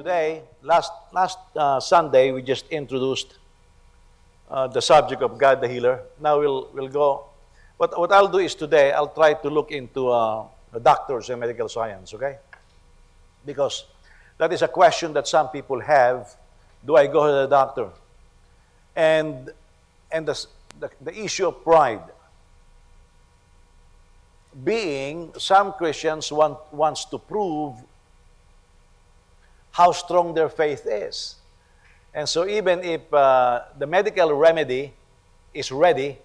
Today, last Sunday, we just introduced the subject of God the Healer. Now we'll go. What I'll do is today, I'll try to look into the doctors and medical science, okay? Because that is a question that some people have. Do I go to the doctor? And the issue of pride. Being some Christians wants to prove how strong their faith is. And so even if the medical remedy is ready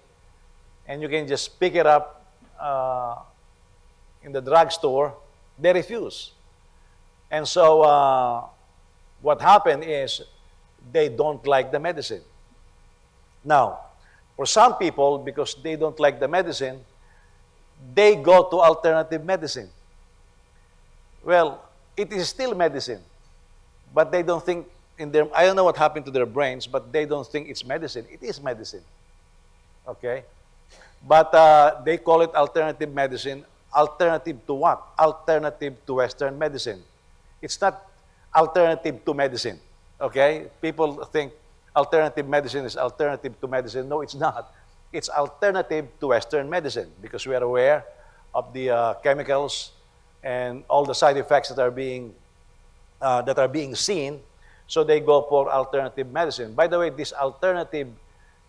and you can just pick it up in the drugstore, they refuse. And so what happened is they don't like the medicine. Now, for some people, because they don't like the medicine, they go to alternative medicine. Well, it is still medicine, but they don't think I don't know what happened to their brains, but they don't think it's medicine. It is medicine. Okay? But they call it alternative medicine. Alternative to what? Alternative to Western medicine. It's not alternative to medicine. Okay? People think alternative medicine is alternative to medicine. No, it's not. It's alternative to Western medicine because we are aware of the chemicals and all the side effects that are being seen. So they go for alternative medicine. By the way, this alternative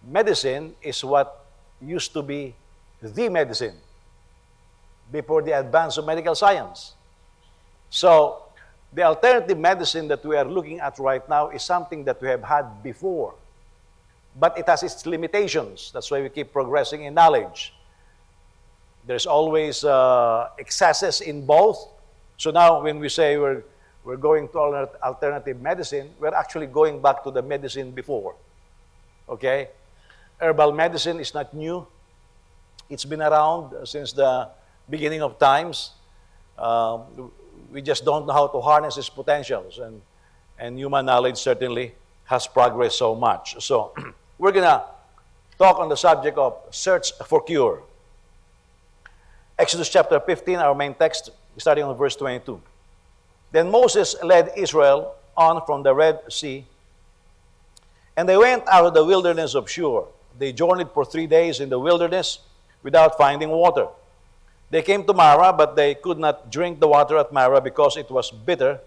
medicine is what used to be the medicine before the advance of medical science. So the alternative medicine that we are looking at right now is something that we have had before. But it has its limitations. That's why we keep progressing in knowledge. There's always excesses in both. So now when we say we're going to alternative medicine, we're actually going back to the medicine before. Okay? Herbal medicine is not new. It's been around since the beginning of times. We just don't know how to harness its potentials. And human knowledge certainly has progressed so much. So we're going to talk on the subject of search for cure. Exodus chapter 15, our main text, starting on verse 22. Then Moses led Israel on from the Red Sea, and they went out of the wilderness of Shur. They journeyed for 3 days in the wilderness without finding water. They came to Marah, but they could not drink the water at Marah because it was bitter.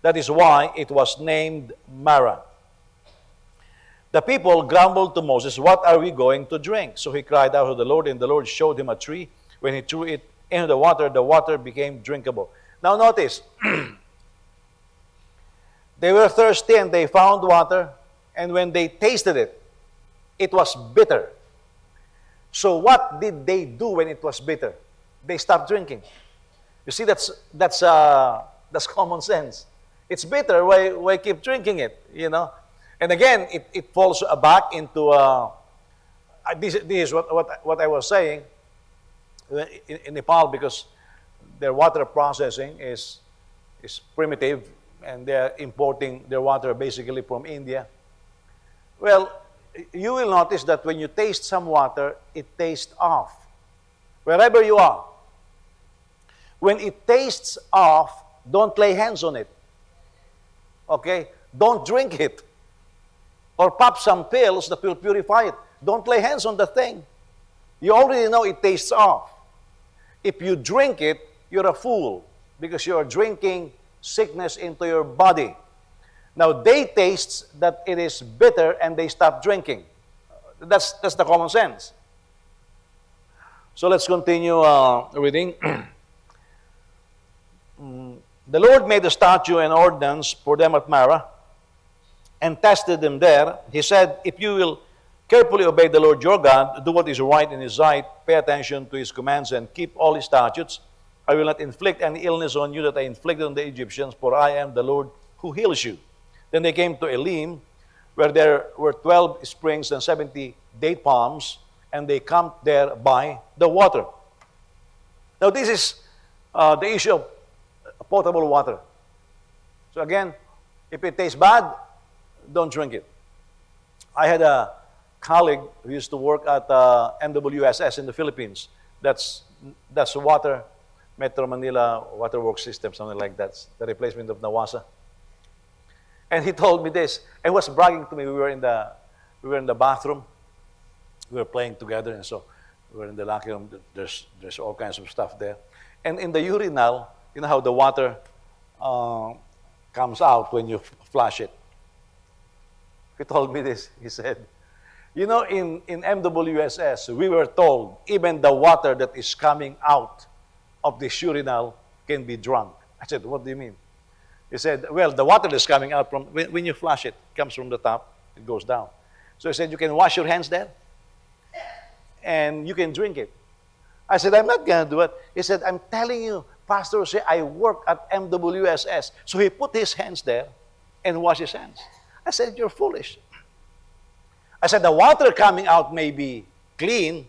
That is why it was named Marah. The people grumbled to Moses, "What are we going to drink?" So he cried out to the Lord, and the Lord showed him a tree. When he threw it into the water became drinkable. Now notice, they were thirsty and they found water, and when they tasted it, it was bitter. So what did they do when it was bitter? They stopped drinking. You see, that's common sense. It's bitter, why keep drinking it, you know? And again, it falls back into, this is what I was saying in Nepal, because their water processing is primitive, and they're importing their water basically from India. Well, you will notice that when you taste some water, it tastes off. Wherever you are. When it tastes off, don't lay hands on it. Okay? Don't drink it. Or pop some pills that will purify it. Don't lay hands on the thing. You already know it tastes off. If you drink it, you're a fool because you're drinking sickness into your body. Now, they taste that it is bitter and they stop drinking. That's the common sense. So let's continue reading. The Lord made a statute and ordinance for them at Marah and tested them there. He said, "If you will carefully obey the Lord your God, do what is right in His sight, pay attention to His commands, and keep all His statutes, I will not inflict any illness on you that I inflicted on the Egyptians, for I am the Lord who heals you." Then they came to Elim, where there were 12 springs and 70 date palms, and they camped there by the water. Now this is the issue of potable water. So again, if it tastes bad, don't drink it. I had a colleague who used to work at NWSS in the Philippines. That's Metro Manila Water Works System, something like that. The replacement of NAWASA. And he told me this, and was bragging to me. We were in the bathroom. We were playing together, and so we were in the locker room. There's all kinds of stuff there. And in the urinal, you know how the water comes out when you flush it. He told me this. He said, you know, in MWSS, we were told even the water that is coming out of the urinal can be drunk. I said, what do you mean? He said, well, the water that's coming out from, when you flush it, comes from the top, it goes down. So he said, you can wash your hands there, and you can drink it. I said, I'm not going to do it. He said, I'm telling you, Pastor said, I work at MWSS. So he put his hands there and washed his hands. I said, you're foolish. I said, the water coming out may be clean,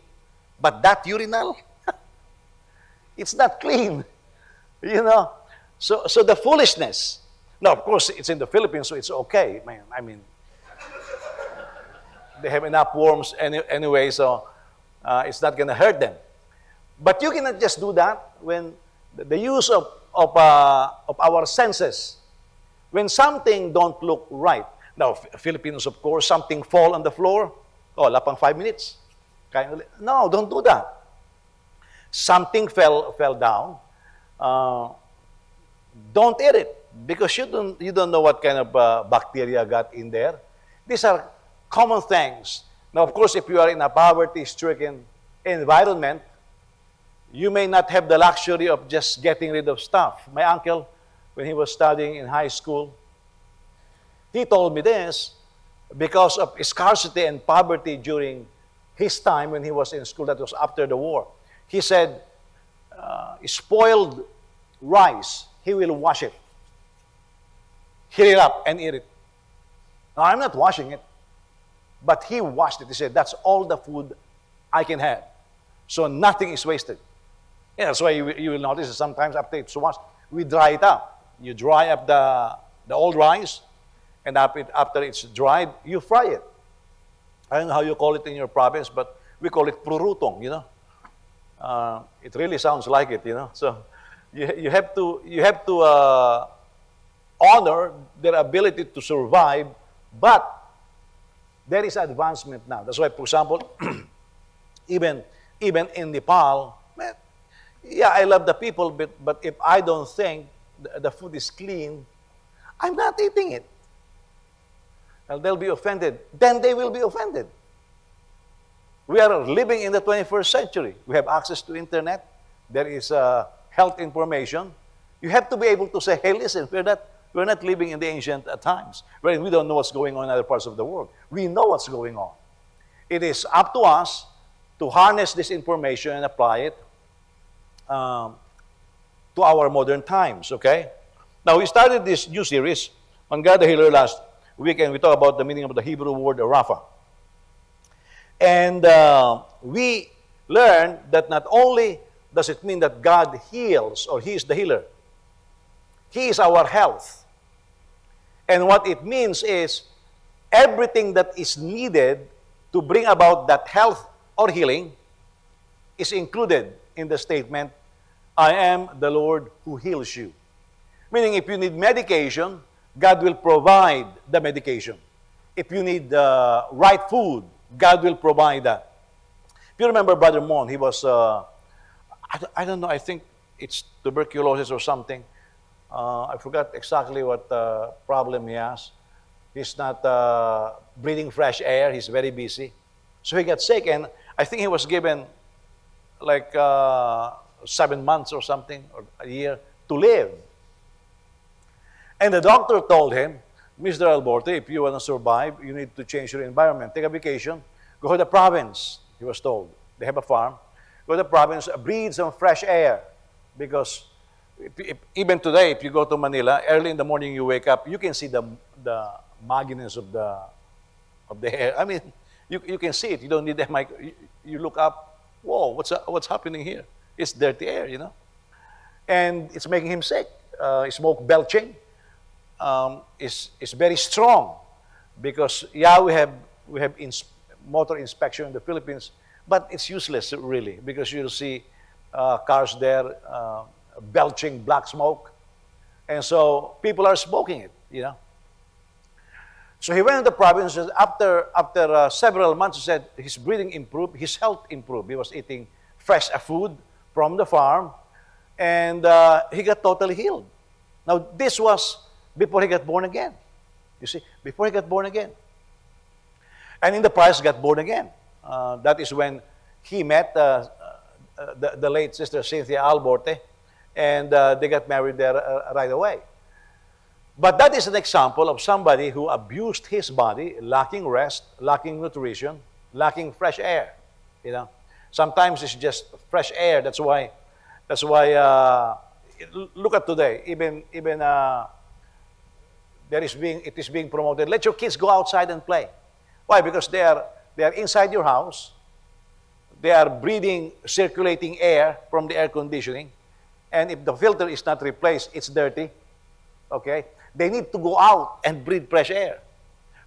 but that urinal, it's not clean. You know? So the foolishness. Now, of course, it's in the Philippines, so it's okay. Man, I mean, they have enough worms anyway, so it's not going to hurt them. But you cannot just do that when the use of our senses. When something don't look right. Now, Filipinos, of course, something fall on the floor. Oh, wala pang 5 minutes. No, don't do that. Something fell down. Don't eat it because you don't know what kind of bacteria got in there. These are common things. Now, of course, if you are in a poverty-stricken environment, you may not have the luxury of just getting rid of stuff. My uncle, when he was studying in high school, he told me this because of scarcity and poverty during his time when he was in school, that was after the war. He said, spoiled rice, he will wash it, heat it up, and eat it. Now, I'm not washing it, but he washed it. He said, that's all the food I can have. So nothing is wasted. Yeah, that's why you will notice that sometimes after it's washed, we dry it up. You dry up the old rice, and after it's dried, you fry it. I don't know how you call it in your province, but we call it prurutong, you know. It really sounds like it, you know. So you have to honor their ability to survive, but there is advancement now. That's why, for example, even in Nepal, man, yeah, I love the people, but if I don't think the food is clean, I'm not eating it. And they'll be offended. Then they will be offended. We are living in the 21st century. We have access to internet. There is health information. You have to be able to say, hey, listen, we're not living in the ancient times, where we don't know what's going on in other parts of the world. We know what's going on. It is up to us to harness this information and apply it to our modern times, okay? Now, we started this new series on God the Healer last week, and we talked about the meaning of the Hebrew word Rapha. And we learned that not only does it mean that God heals, or He is the healer, He is our health. And what it means is everything that is needed to bring about that health or healing is included in the statement, I am the Lord who heals you. Meaning, if you need medication, God will provide the medication. If you need right food, God will provide that. If you remember Brother Mon, he was, I don't know, I think it's tuberculosis or something. I forgot exactly what problem he has. He's not breathing fresh air. He's very busy. So he got sick, and I think he was given like 7 months or something, or a year, to live. And the doctor told him, Mr. Alborte, if you want to survive, you need to change your environment. Take a vacation. Go to the province, he was told. They have a farm. Go to the province, breathe some fresh air. Because even today, if you go to Manila, early in the morning you wake up, you can see the mugginess of the air. I mean, you can see it. You don't need that mic. You look up, whoa, what's happening here? It's dirty air, you know. And it's making him sick. Smoke belching is very strong because, yeah, we have motor inspection in the Philippines, but it's useless really because you'll see cars there belching black smoke, and so people are smoking it, you know. So he went to the provinces. After several months, he said his breathing improved, his health improved. He was eating fresh food from the farm, and he got totally healed. Now, this was before he got born again. You see, before he got born again. And in the process, got born again. That is when he met the late Sister Cynthia Alborte, and they got married there right away. But that is an example of somebody who abused his body, lacking rest, lacking nutrition, lacking fresh air. You know, sometimes it's just fresh air. That's why. Look at today. Even it is being promoted. Let your kids go outside and play. Why? Because they are inside your house. They are breathing circulating air from the air conditioning, and if the filter is not replaced, it's dirty. Okay. They need to go out and breathe fresh air.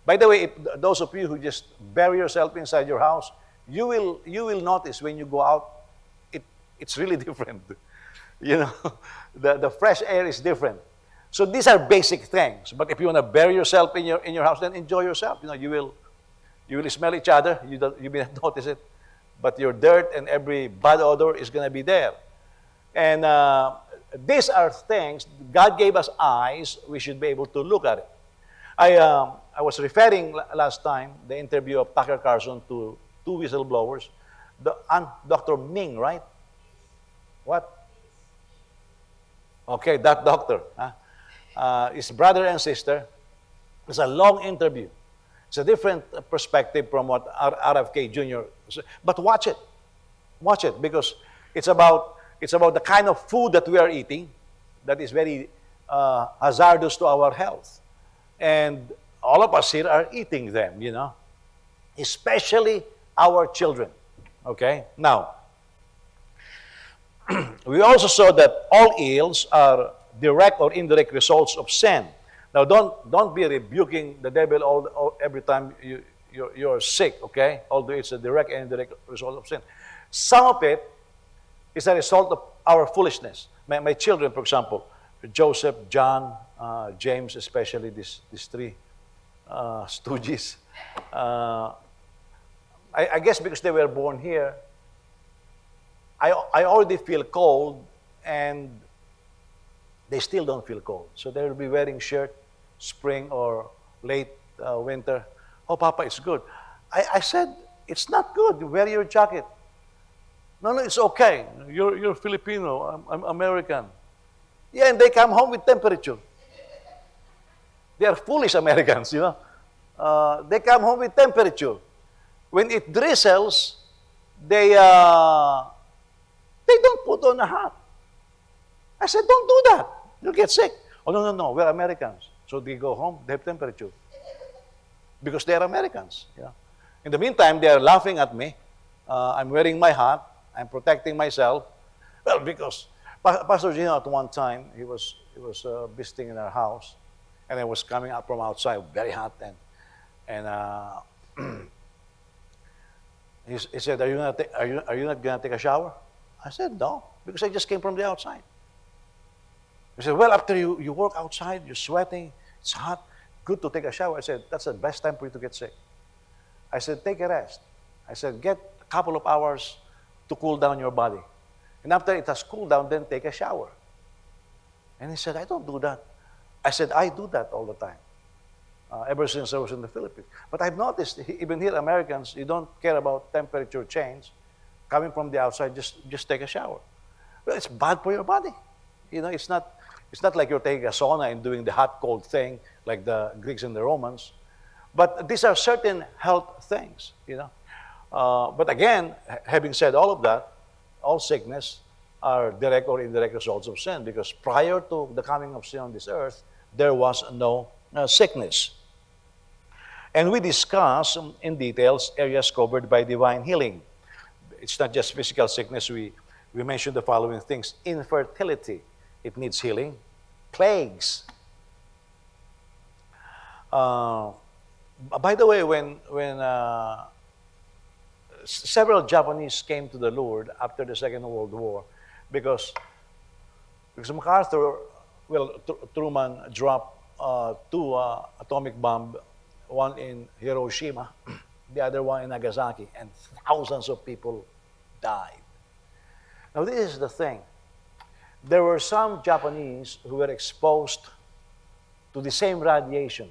By the way, those of you who just bury yourself inside your house, you will notice when you go out, it's really different. You know, the fresh air is different. So these are basic things. But if you want to bury yourself in your house, then enjoy yourself. You know, you will smell each other. You may not notice it, but your dirt and every bad odor is going to be there. And these are things, God gave us eyes, we should be able to look at it. I was referring last time, the interview of Tucker Carlson to two whistleblowers, Dr. Ming, right? What? Okay, that doctor. His brother and sister. It's a long interview. It's a different perspective from what RFK Jr. But watch it. Watch it, because it's about the kind of food that we are eating that is very hazardous to our health. And all of us here are eating them, you know, especially our children. Okay? Now, we also saw that all ills are direct or indirect results of sin. Now, don't be rebuking the devil every time you're sick, okay? Although it's a direct and indirect result of sin. Some of it is a result of our foolishness. My children, for example, Joseph, John, James, especially these three stooges. I guess because they were born here, I already feel cold, and they still don't feel cold. So they'll be wearing shirt, spring or late winter. Oh, Papa, it's good. I said, it's not good. Wear your jacket. No, it's okay. You're Filipino. I'm American. Yeah, and they come home with temperature. They are foolish Americans, you know. They come home with temperature. When it drizzles, they don't put on a hat. I said, don't do that. You'll get sick. Oh, no, we're Americans. So they go home, they have temperature. Because they are Americans. You know? In the meantime, they are laughing at me. I'm wearing my hat. I'm protecting myself. Well, because Pastor Gino at one time, he was visiting in our house, and I was coming up from outside, very hot, and he said, "Are you not going to take a shower?" I said, "No, because I just came from the outside." He said, "Well, after you work outside, you're sweating, it's hot, good to take a shower." I said, "That's the best time for you to get sick." I said, "Take a rest." I said, "Get a couple of hours to cool down your body. And after it has cooled down, then take a shower." And he said, "I don't do that." I said, "I do that all the time, ever since I was in the Philippines." But I've noticed, even here, Americans, you don't care about temperature change. Coming from the outside, just take a shower. Well, it's bad for your body. You know, it's not like you're taking a sauna and doing the hot-cold thing like the Greeks and the Romans. But these are certain health things, you know. But again, having said all of that, all sickness are direct or indirect results of sin, because prior to the coming of sin on this earth, there was no sickness. And we discuss in details areas covered by divine healing. It's not just physical sickness. We mentioned the following things. Infertility, it needs healing. Plagues. By the way, when several Japanese came to the Lord after the Second World War, because MacArthur, Truman dropped two atomic bombs one in Hiroshima, the other one in Nagasaki, and thousands of people died. Now, this is the thing. There were some Japanese who were exposed to the same radiation.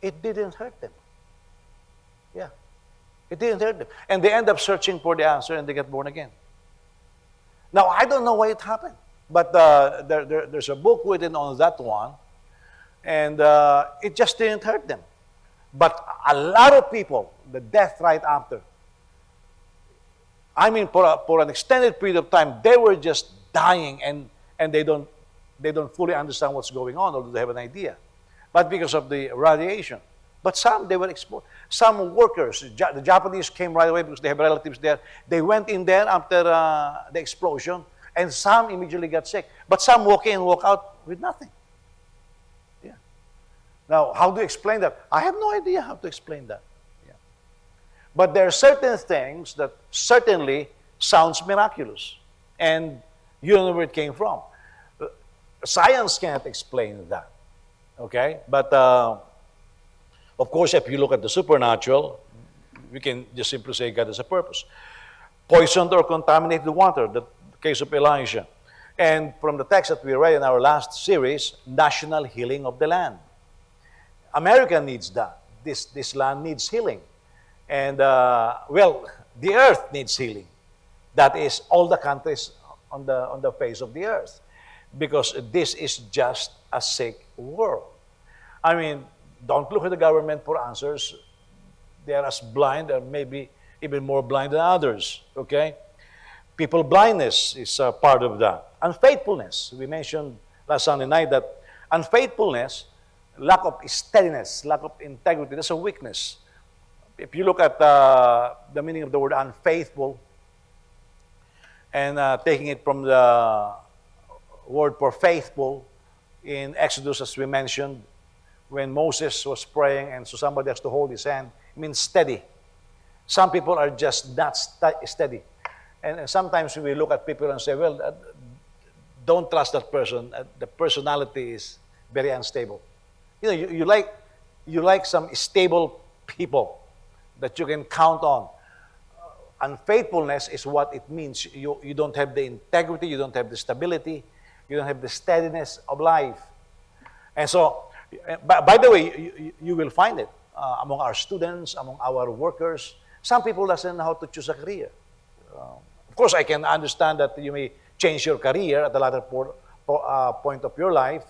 It didn't hurt them. Yeah. It didn't hurt them. And they end up searching for the answer and they get born again. Now, I don't know why it happened. But there's a book written on that one. And it just didn't hurt them. But a lot of people, the death right after, I mean, for an extended period of time, they were just dying and they don't fully understand what's going on, although they have an idea. But because of the radiation. But some, they were exposed. Some workers, the Japanese came right away because they have relatives there. They went in there after the explosion, and some immediately got sick. But some walk in and walk out with nothing. Yeah. Now, how do you explain that? I have no idea how to explain that. Yeah. But there are certain things that certainly sounds miraculous. And you don't know where it came from. Science can't explain that. Okay? But, of course, if you look at the supernatural, we can just simply say God has a purpose. Poisoned or contaminated water, the case of Elijah. And from the text that we read in our last series, national healing of the land. America needs that. This land needs healing. And, well, the earth needs healing. That is all the countries on the face of the earth. Because this is just a sick world. I mean, don't look at the government for answers. They are as blind, or maybe even more blind than others. Okay? People blindness is a part of that. Unfaithfulness. We mentioned last Sunday night that unfaithfulness, lack of steadiness, lack of integrity, that's a weakness. If you look at the meaning of the word unfaithful, and taking it from the word for faithful in Exodus, as we mentioned, when Moses was praying and so somebody has to hold his hand, it means steady. Some people are just not steady. And sometimes we look at people and say, well, don't trust that person. The personality is very unstable. You know, you like some stable people that you can count on. Unfaithfulness is what it means. You don't have the integrity, you don't have the stability, you don't have the steadiness of life. And so, by the way, you will find it among our students, among our workers. Some people doesn't know how to choose a career. Of course, I can understand that you may change your career at a later point of your life,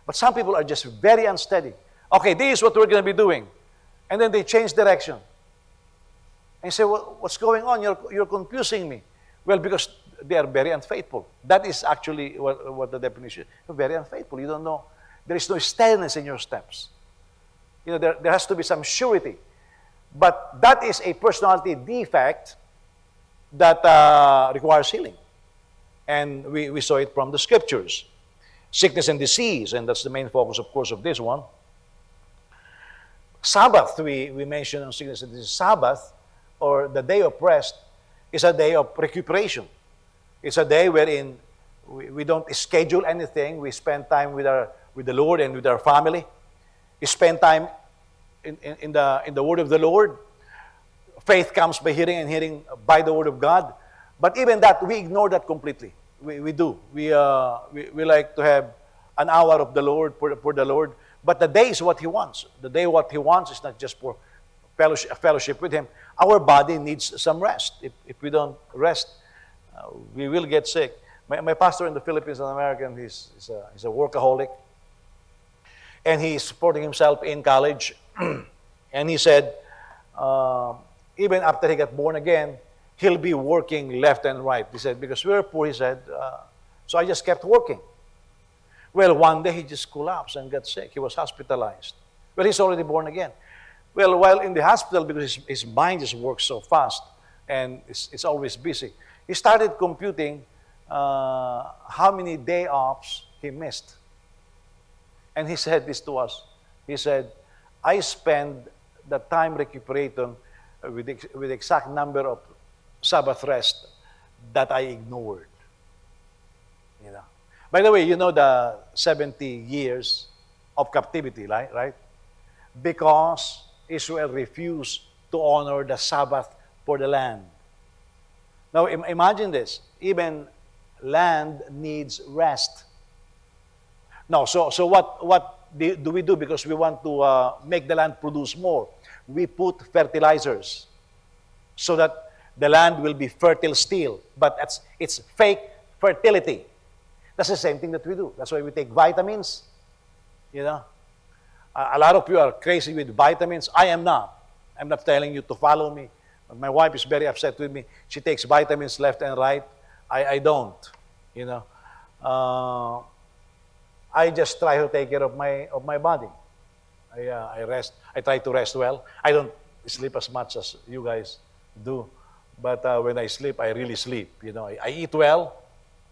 but some people are just very unsteady. Okay, this is what we're going to be doing. And then they change direction. And you say, well, what's going on? You're confusing me. Well, because they are very unfaithful. That is actually what the definition is. You're very unfaithful. You don't know. There is no steadiness in your steps. You know, there has to be some surety. But that is a personality defect that requires healing. And we saw it from the scriptures. Sickness and disease, and that's the main focus, of course, of this one. Sabbath, we mentioned on sickness and disease. Sabbath, or the day of rest, is a day of recuperation. It's a day wherein we don't schedule anything. We spend time with the Lord and with our family. We spend time in the Word of the Lord. Faith comes by hearing, and hearing by the Word of God. But even that, we ignore that completely. We do. We like to have an hour of the Lord for the Lord. But the day is what He wants. The day, what He wants is not just for fellowship with Him. Our body needs some rest. If we don't rest, we will get sick. My pastor in the Philippines, an American, he's a workaholic. And he's supporting himself in college. And he said, even after he got born again, he'll be working left and right. He said, because we're poor, he said, so I just kept working. Well, one day he just collapsed and got sick. He was hospitalized. Well, he's already born again. Well, while in the hospital, because his mind just works so fast and it's always busy, he started computing how many day offs he missed. And he said this to us. He said, I spend the time recuperating with the exact number of Sabbath rest that I ignored. You know. By the way, you know the 70 years of captivity, right? because Israel refused to honor the Sabbath for the land. Now, imagine this. Even land needs rest. Now, so what do we do because we want to make the land produce more? We put fertilizers so that the land will be fertile still. But it's fake fertility. That's the same thing that we do. That's why we take vitamins. You know, a lot of you are crazy with vitamins. I am not. I'm not telling you to follow me. My wife is very upset with me. She takes vitamins left and right. I don't. You know, I just try to take care of my body. I rest. I try to rest well. I don't sleep as much as you guys do, but when I sleep, I really sleep. You know, I eat well.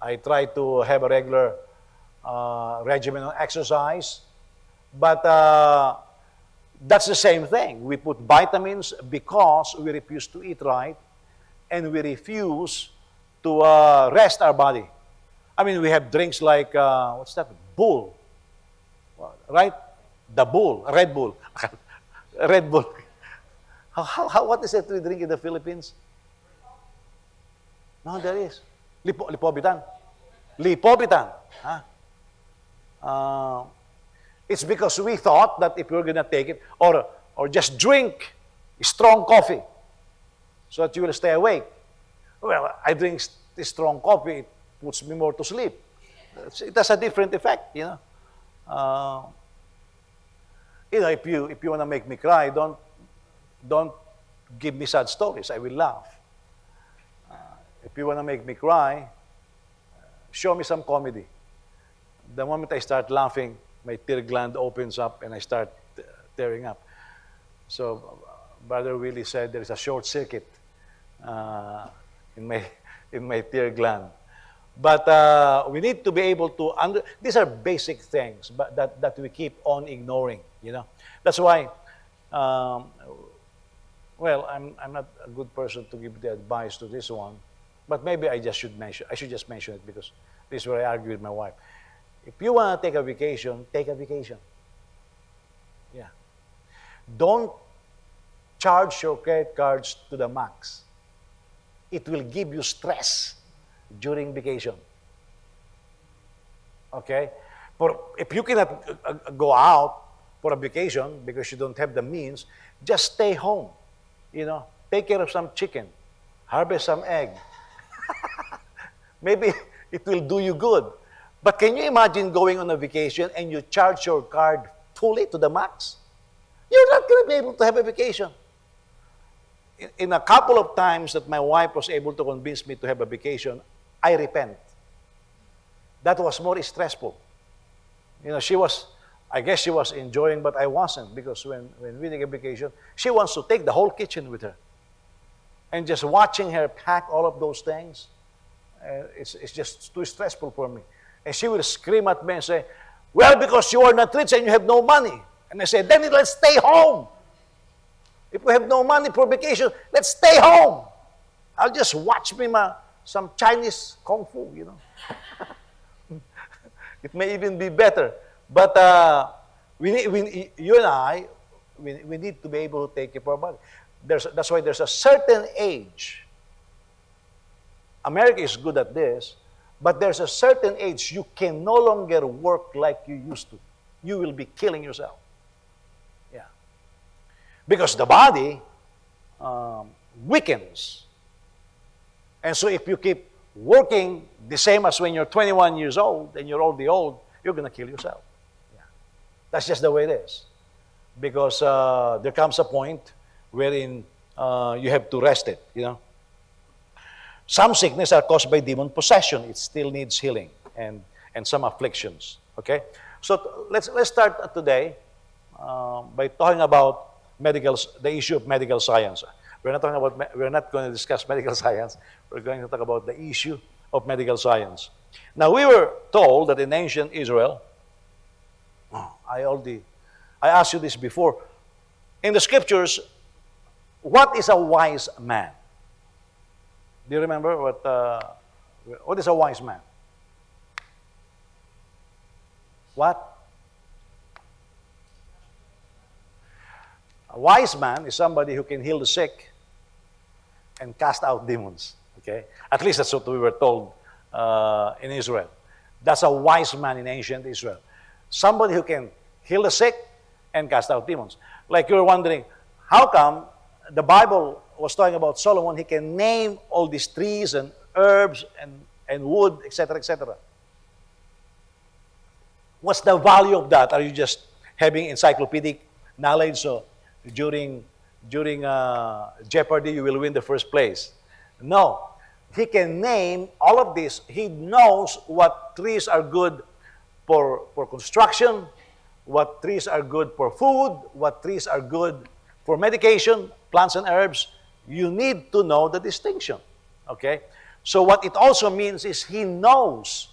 I try to have a regular regimen of exercise, but that's the same thing. We put vitamins because we refuse to eat right, and we refuse to rest our body. I mean, we have drinks like, what's that? Bull, right? The Bull, Red Bull. Red Bull. What is it we drink in the Philippines? No, there is. Lipobitan. Lipobitan. Huh? It's because we thought that if we were going to take it, or just drink strong coffee so that you will stay awake. Well, I drink strong coffee, it puts me more to sleep. It has a different effect, you know. If you want to make me cry, don't give me sad stories. I will laugh. If you want to make me cry, show me some comedy. The moment I start laughing, my tear gland opens up and I start tearing up. So, Brother Willie said there is a short circuit in my tear gland. But we need to be able to these are basic things, but that we keep on ignoring. You know, that's why. Well, I'm not a good person to give the advice to this one, but maybe I should just mention it because this is where I argue with my wife. If you want to take a vacation, take a vacation. Yeah. Don't charge your credit cards to the max. It will give you stress during vacation. Okay? If you cannot go out for a vacation because you don't have the means, just stay home. You know, take care of some chicken, harvest some egg. Maybe it will do you good. But can you imagine going on a vacation and you charge your card fully to the max? You're not going to be able to have a vacation. In a couple of times that my wife was able to convince me to have a vacation, I repent. That was more stressful. You know, I guess she was enjoying, but I wasn't, because when we take a vacation, she wants to take the whole kitchen with her. And just watching her pack all of those things, it's just too stressful for me. And she will scream at me and say, well, because you are not rich and you have no money. And I say, then let's stay home. If we have no money for vacation, let's stay home. I'll just watch some Chinese kung fu, you know. It may even be better. But you and I, we need to be able to take care of our body. That's why there's a certain age. America is good at this, but there's a certain age you can no longer work like you used to. You will be killing yourself. Yeah. Because the body weakens. And so if you keep working the same as when you're 21 years old and you're already old, you're going to kill yourself. Yeah. That's just the way it is. Because there comes a point wherein you have to rest it, you know. Some sickness are caused by demon possession. It still needs healing and some afflictions. Okay? So let's start today by talking about the issue of medical science. We're not going to discuss medical science. We're going to talk about the issue of medical science. Now, we were told that in ancient Israel, I asked you this before, in the scriptures, what is a wise man? Do you remember what is a wise man? What? A wise man is somebody who can heal the sick and cast out demons. Okay? At least that's what we were told in Israel. That's a wise man in ancient Israel. Somebody who can heal the sick and cast out demons. Like you're wondering, how come the Bible was talking about Solomon, he can name all these trees and herbs and wood, etc., etc. What's the value of that? Are you just having encyclopedic knowledge so during Jeopardy you will win the first place? No. He can name all of this. He knows what trees are good for construction, what trees are good for food, what trees are good for medication, plants and herbs. You need to know the distinction. Okay? So what it also means is he knows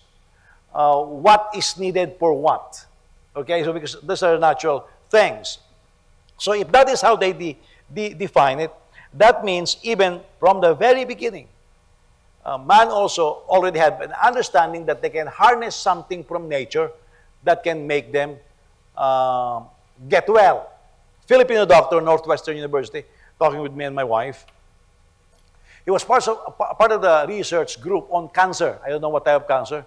what is needed for what. Okay? So because these are natural things. So if that is how they define it, that means even from the very beginning, man also already had an understanding that they can harness something from nature that can make them get well. Filipino doctor, Northwestern University, talking with me and my wife. He was part of the research group on cancer. I don't know what type of cancer.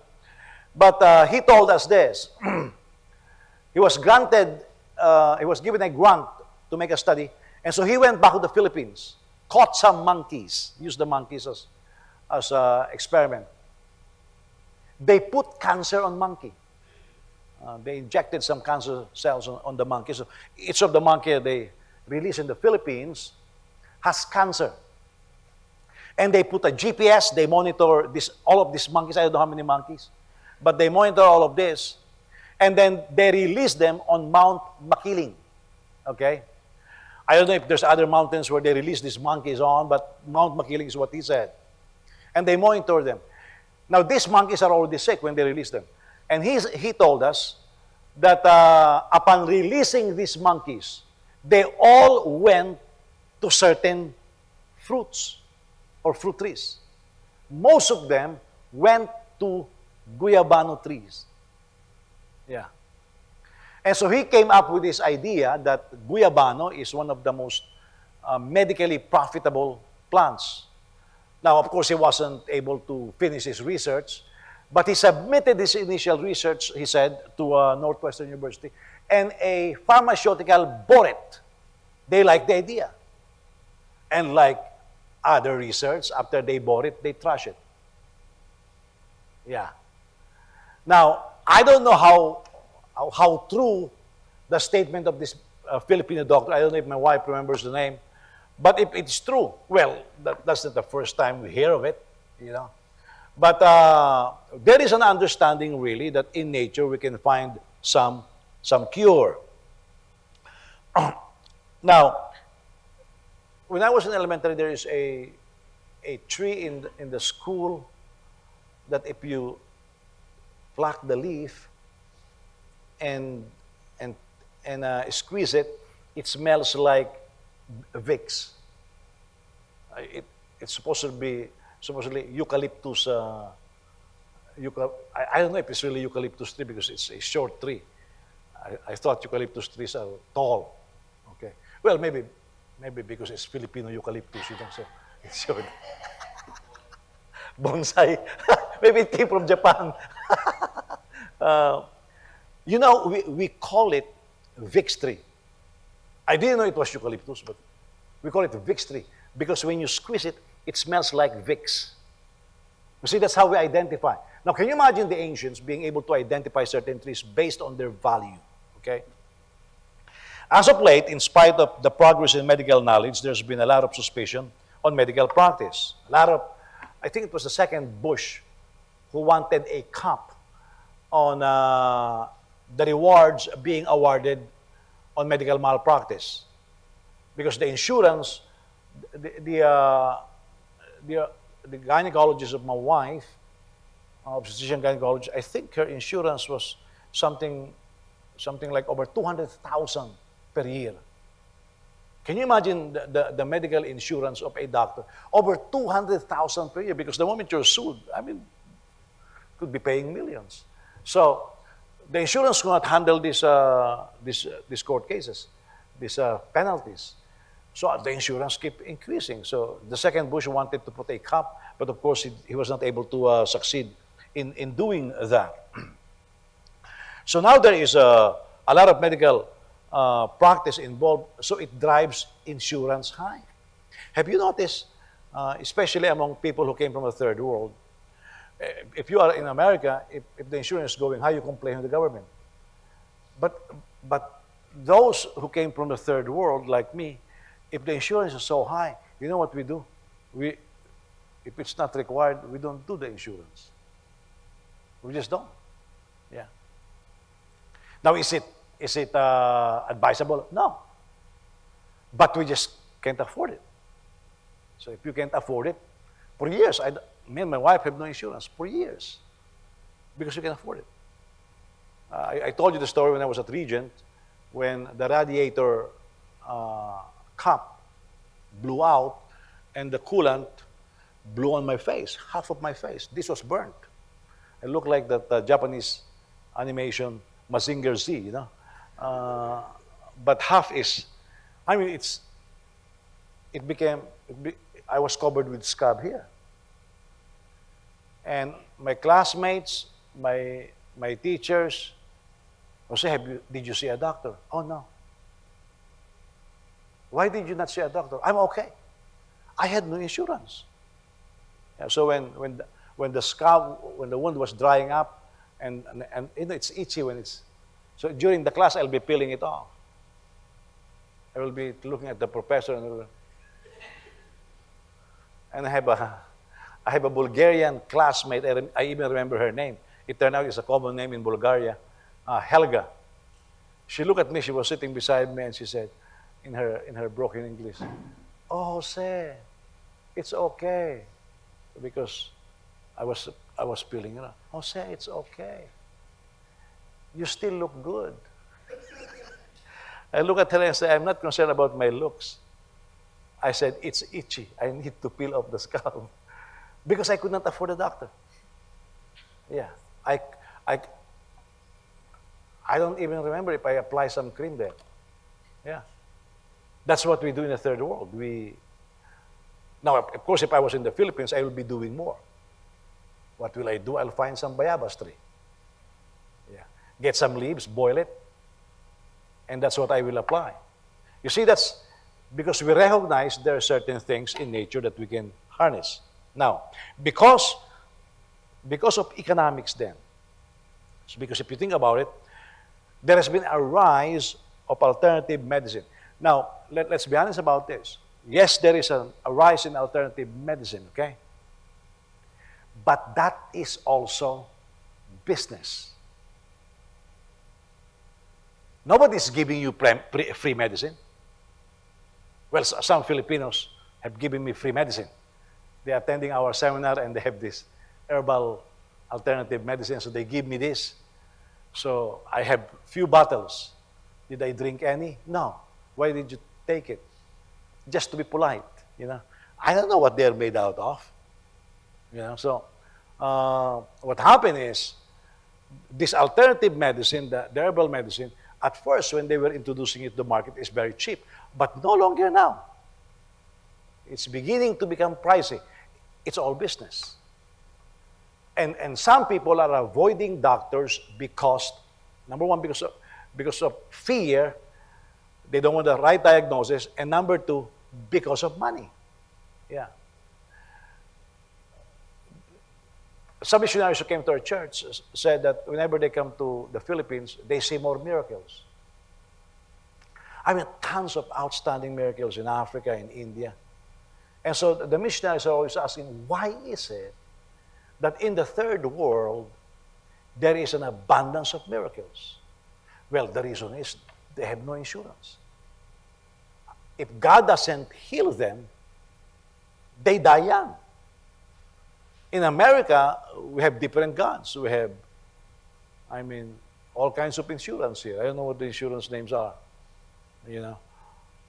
But he told us this. He was given a grant to make a study. And so he went back to the Philippines, caught some monkeys, used the monkeys as an experiment. They put cancer on monkey. They injected some cancer cells on the monkey. So each of the monkey they released in the Philippines has cancer. And they put a GPS, they monitor all of these monkeys. I don't know how many monkeys. But they monitor all of this. And then they release them on Mount Makiling. Okay? I don't know if there's other mountains where they release these monkeys on, but Mount Makiling is what he said. And they monitor them. Now, these monkeys are already sick when they release them. And he told us that upon releasing these monkeys, they all went to certain fruits or fruit trees. Most of them went to guyabano trees. Yeah. And so he came up with this idea that guyabano is one of the most medically profitable plants. Now, of course, he wasn't able to finish his research, but he submitted his initial research, he said, to Northwestern University, and a pharmaceutical bought it. They liked the idea. And like other research, after they bought it, they trash it. Yeah. Now, I don't know how true the statement of this Filipino doctor, I don't know if my wife remembers the name, but if it's true, well, that's not the first time we hear of it, you know. But there is an understanding, really, that in nature we can find some cure. Now, when I was in elementary, there is a tree in the school that if you pluck the leaf and squeeze it, it smells like Vicks. It's supposedly eucalyptus. I don't know if it's really eucalyptus tree because it's a short tree. I thought eucalyptus trees are tall. Okay. Well, maybe because it's Filipino eucalyptus, you know, so it's short. Bonsai. Maybe it came from Japan. You know, we call it Vicks tree. I didn't know it was eucalyptus, but we call it Vicks tree because when you squeeze it, it smells like Vicks. You see, that's how we identify. Now, can you imagine the ancients being able to identify certain trees based on their value? Okay? As of late, in spite of the progress in medical knowledge, there's been a lot of suspicion on medical practice. I think it was the second Bush who wanted a cap on the rewards being awarded on medical malpractice. Because the insurance, the gynecologist of my wife, obstetrician gynecologist, I think her insurance was something like over 200,000 per year. Can you imagine the medical insurance of a doctor? Over 200,000 per year, because the moment you're sued, I mean, could be paying millions. So the insurance could not handle these court cases. these penalties. So the insurance kept increasing. So the second Bush wanted to put a cap, but of course he was not able to succeed in doing that. So now there is a lot of medical practice involved, so it drives insurance high. Have you noticed, especially among people who came from the third world, if you are in America, if the insurance is going high, you complain to the government. But those who came from the third world, like me, if the insurance is so high, you know what we do? If it's not required, we don't do the insurance. We just don't. Yeah. Now, is it advisable? No. But we just can't afford it. So if you can't afford it, for years, me and my wife have no insurance for years because we can't afford it. I told you the story when I was at Regent, when the radiator cap blew out and the coolant blew on my face, half of my face. This was burnt. I looked like that Japanese animation Mazinger Z, you know. But half is, I mean, I was covered with scab here. And my classmates, my teachers, Jose, did you see a doctor? Oh, no. Why did you not see a doctor? I'm okay. I had no insurance. Yeah, so when the scab, when the wound was drying up, and you know, it's itchy when it's, so during the class, I'll be peeling it off. I will be looking at the professor and I have a Bulgarian classmate. I even remember her name. It turned out it's a common name in Bulgaria, Helga. She looked at me. She was sitting beside me, and she said, in her broken English, "Oh, Jose, it's okay," because I was peeling it off. "Jose, it's okay. You still look good." I look at her and say, "I'm not concerned about my looks." I said, "It's itchy. I need to peel off the scalp." Because I could not afford a doctor. Yeah. I don't even remember if I apply some cream there. Yeah. That's what we do in the third world. Now, of course, if I was in the Philippines, I will be doing more. What will I do? I'll find some bayabas tree. Yeah. Get some leaves, boil it, and that's what I will apply. You see, that's because we recognize there are certain things in nature that we can harness. Now, because of economics then, because if you think about it, there has been a rise of alternative medicine. Now, let's be honest about this. Yes, there is a rise in alternative medicine, okay? But that is also business. Nobody's giving you free medicine. Well, some Filipinos have given me free medicine. They're attending our seminar and they have this herbal alternative medicine, so they give me this. So I have few bottles. Did I drink any? No. Why did you take it? Just to be polite, you know. I don't know what they're made out of. You know, so what happened is this alternative medicine, the herbal medicine, at first when they were introducing it to the market, is very cheap, but no longer now. It's beginning to become pricey. It's all business. And some people are avoiding doctors because, number one, because of fear, they don't want the right diagnosis, and number two, because of money. Yeah. Some missionaries who came to our church said that whenever they come to the Philippines, they see more miracles. I mean, tons of outstanding miracles in Africa, in India. And so the missionaries are always asking, why is it that in the third world, there is an abundance of miracles? Well, the reason is they have no insurance. If God doesn't heal them, they die young. In America, we have different gods. We have, all kinds of insurance here. I don't know what the insurance names are. You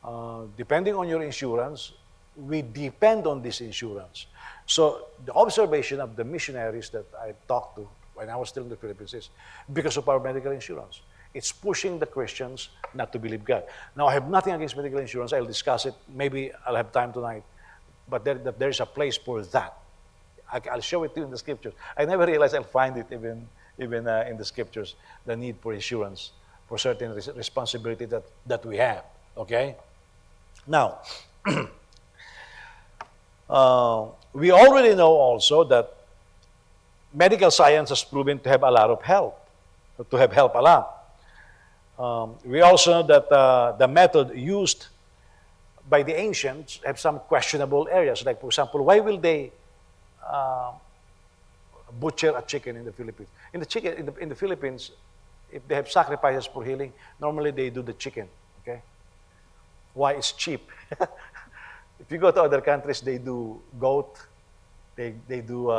know, depending on your insurance, we depend on this insurance. So the observation of the missionaries that I talked to when I was still in the Philippines is because of our medical insurance. It's pushing the Christians not to believe God. Now, I have nothing against medical insurance. I'll discuss it. Maybe I'll have time tonight. But there's a place for that. I'll show it to you in the scriptures. I never realized I'll find it even in the scriptures, the need for insurance for certain responsibility that we have. Okay? Now, we already know also that medical science has proven to have a lot of help, to have helped a lot. We also know that the method used by the ancients have some questionable areas. Like, for example, why will they butcher a chicken in the Philippines? In the Philippines, if they have sacrifices for healing, normally they do the chicken. Okay? Why? It's cheap. If you go to other countries, they do goat, they do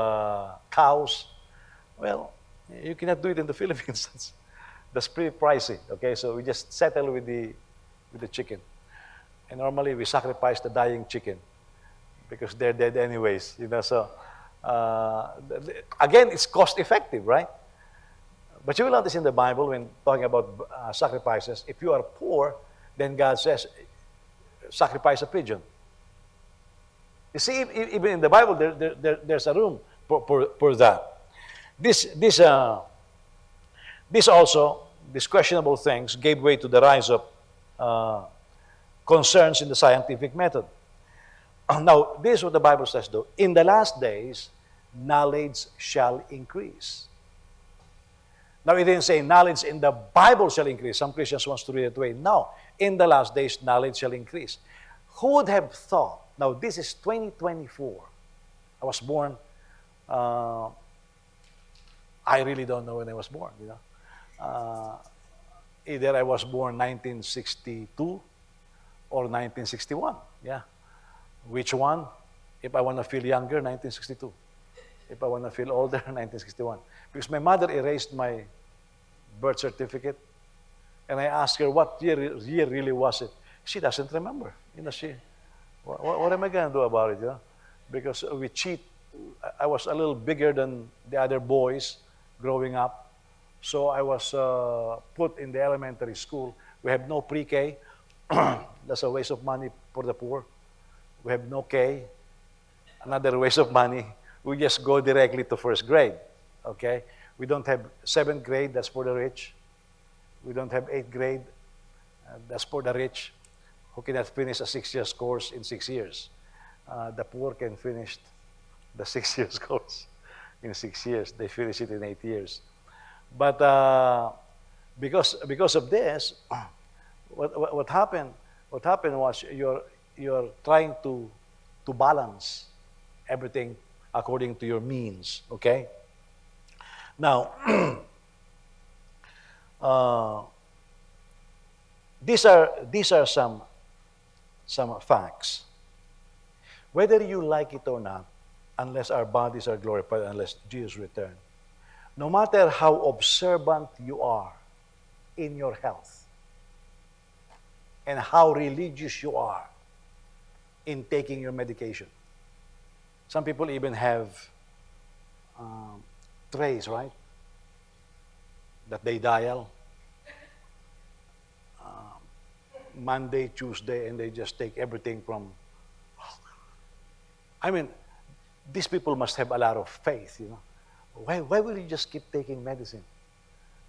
cows. Well, you cannot do it in the Philippines. That's pretty pricey. Okay, so we just settle with the chicken, and normally we sacrifice the dying chicken because they're dead anyways. So again, it's cost effective, right? But you will notice in the Bible when talking about sacrifices, if you are poor, then God says, sacrifice a pigeon. You see, even in the Bible, there's a room for that. This also, these questionable things gave way to the rise of concerns in the scientific method. Now, this is what the Bible says, though. In the last days, knowledge shall increase. Now, it didn't say knowledge in the Bible shall increase. Some Christians want to read it away. No, in the last days, knowledge shall increase. Who would have thought? Now, this is 2024. I was born, I really don't know when I was born, either I was born 1962 or 1961, yeah. Which one? If I want to feel younger, 1962. If I want to feel older, 1961. Because my mother erased my birth certificate, and I asked her what year really was it. She doesn't remember. What am I going to do about it? Because we cheat. I was a little bigger than the other boys growing up. So I was put in the elementary school. We have no pre-K. That's a waste of money for the poor. We have no K. Another waste of money. We just go directly to first grade. Okay? We don't have 7th grade. That's for the rich. We don't have 8th grade. That's for the rich who cannot finish a 6 years course in 6 years. The poor can finish the 6 years course in 6 years. They finish it in 8 years. But because of this, what happened was you're trying to balance everything according to your means. Okay. Now, these are some facts. Whether you like it or not, unless our bodies are glorified, unless Jesus returns, no matter how observant you are in your health and how religious you are in taking your medication. Some people even have trays, right, that they dial. Monday, Tuesday, and they just take everything from... I mean, these people must have a lot of faith, Why will you just keep taking medicine?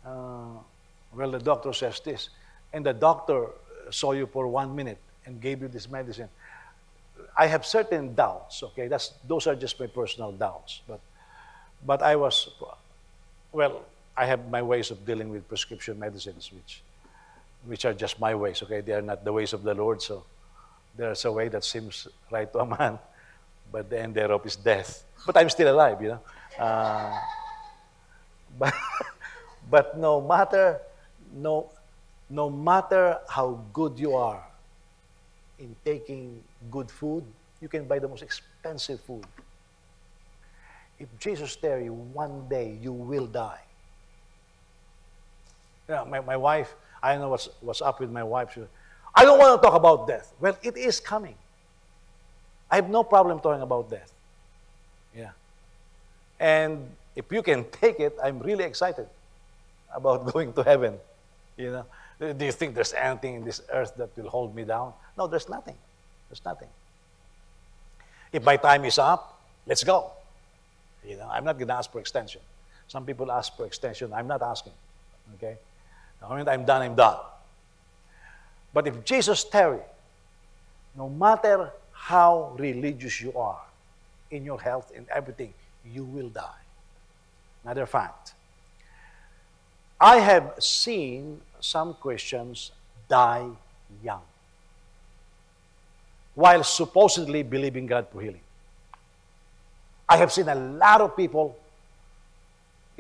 Well, the doctor says this, and the doctor saw you for 1 minute and gave you this medicine. I have certain doubts, okay? Those are just my personal doubts. But I have my ways of dealing with prescription medicines, which are just my ways, okay? They are not the ways of the Lord, so there's a way that seems right to a man, but the end thereof is death. But I'm still alive, But no matter how good you are in taking good food, you can buy the most expensive food. If Jesus tarry, one day you will die. My wife, I don't know what's up with my wife. I don't want to talk about death. Well, it is coming. I have no problem talking about death. Yeah. And if you can take it, I'm really excited about going to heaven. You know, do you think there's anything in this earth that will hold me down? No, there's nothing. There's nothing. If my time is up, let's go. You know, I'm not going to ask for extension. Some people ask for extension. I'm not asking. Okay? The moment I'm done, I'm done. But if Jesus tarry, no matter how religious you are, in your health, in everything, you will die. Another fact. I have seen some Christians die young while supposedly believing God for healing. I have seen a lot of people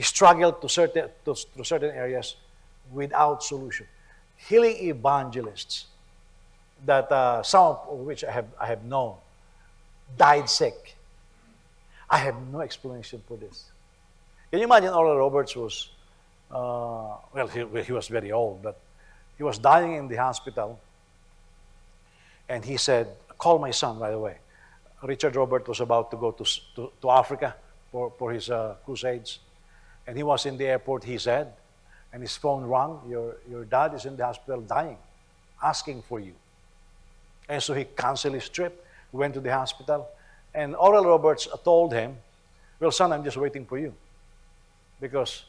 struggle to certain areas without solution. Healing evangelists that some of which I have known died sick. I have no explanation for this. Can you imagine Oral Roberts was, he was very old, but he was dying in the hospital, and he said, call my son right away. Richard Robert was about to go to Africa for his crusades, and he was in the airport, he said, and his phone rang, your dad is in the hospital dying, asking for you. And so he canceled his trip, went to the hospital, and Oral Roberts told him, well, son, I'm just waiting for you. Because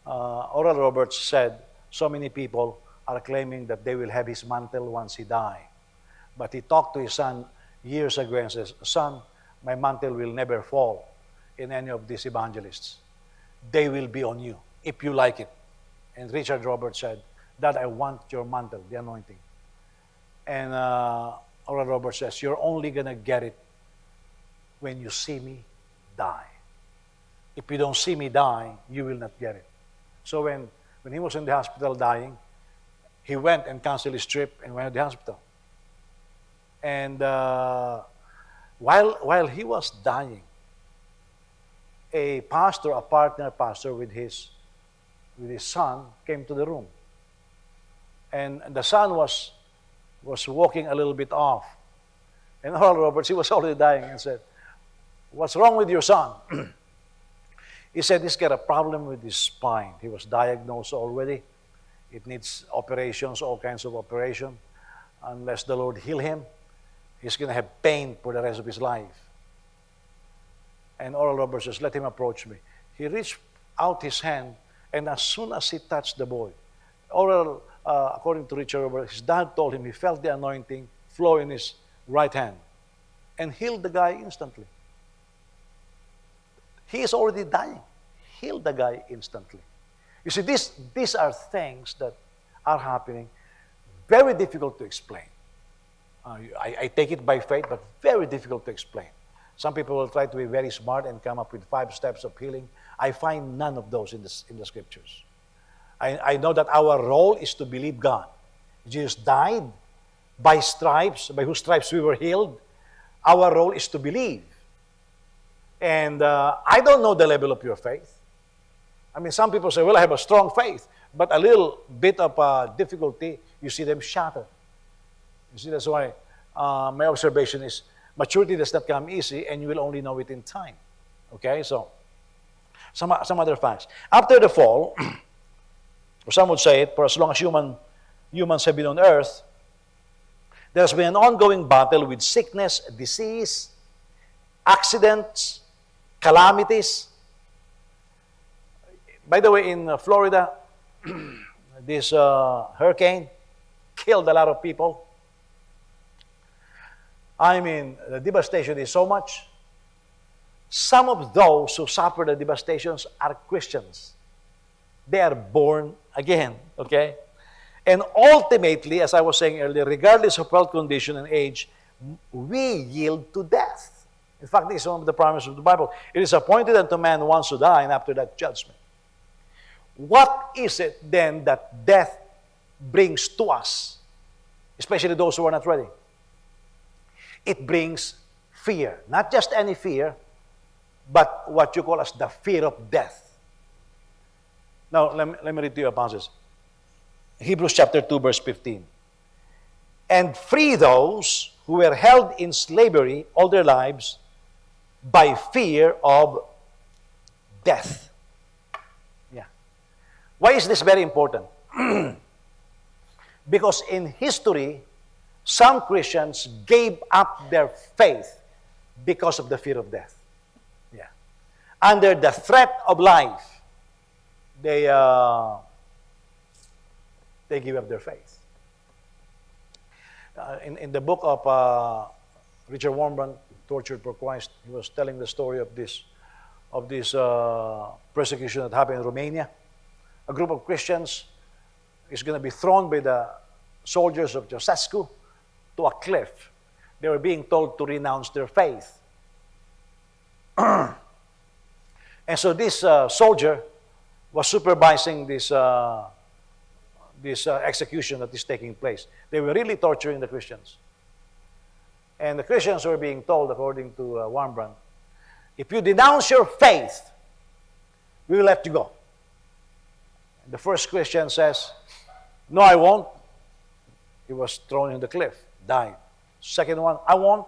Oral Roberts said, so many people are claiming that they will have his mantle once he dies. But he talked to his son years ago and says, son, my mantle will never fall in any of these evangelists. They will be on you, if you like it. And Richard Roberts said, Dad, I want your mantle, the anointing. And Oral Roberts says, you're only going to get it when you see me die. If you don't see me die, you will not get it. So when he was in the hospital dying, he went and canceled his trip and went to the hospital. And while he was dying, a partner pastor with his son came to the room. And the son was walking a little bit off. And Oral Roberts, he was already dying, and said, what's wrong with your son? He said he's got a problem with his spine. He was diagnosed already. It needs operations, all kinds of operation. Unless the Lord heal him, he's going to have pain for the rest of his life. And Oral Roberts says, let him approach me. He reached out his hand, and as soon as he touched the boy, Oral, according to Richard Roberts, his dad told him he felt the anointing flow in his right hand and healed the guy instantly. He is already dying. Healed the guy instantly. You see, these are things that are happening, very difficult to explain. I take it by faith, but very difficult to explain. Some people will try to be very smart and come up with 5 steps of healing. I find none of those in the scriptures. I know that our role is to believe God. Jesus died by whose stripes we were healed. Our role is to believe. And I don't know the level of your faith. I mean, some people say, well, I have a strong faith, but a little bit of difficulty, you see them shatter. You see, that's why my observation is maturity does not come easy, and you will only know it in time. Okay, so some other facts. After the fall, or some would say it, for as long as humans have been on earth, there's been an ongoing battle with sickness, disease, accidents, calamities. By the way, in Florida, this hurricane killed a lot of people. I mean, the devastation is so much. Some of those who suffer the devastations are Christians. They are born again, okay? And ultimately, as I was saying earlier, regardless of health condition and age, we yield to death. In fact, this is one of the promises of the Bible. It is appointed unto man once to die, and after that, judgment. What is it then that death brings to us, especially those who are not ready? It brings fear. Not just any fear, but what you call as the fear of death. Now, let me read to you a passage. Hebrews chapter 2, verse 15. And free those who were held in slavery all their lives by fear of death. Yeah. Why is this very important? Because in history, some Christians gave up their faith because of the fear of death. Yeah. Under the threat of life, they give up their faith. In the book of Richard Warmbrand, Tortured for Christ, he was telling the story of this persecution that happened in Romania. A group of Christians is going to be thrown by the soldiers of Ceausescu to a cliff. They were being told to renounce their faith. And so this soldier was supervising this execution that is taking place. They were really torturing the Christians. And the Christians were being told, according to Warmbrand, if you denounce your faith, we will let you go. And the first Christian says, no, I won't. He was thrown in the cliff, died. Second one, I won't.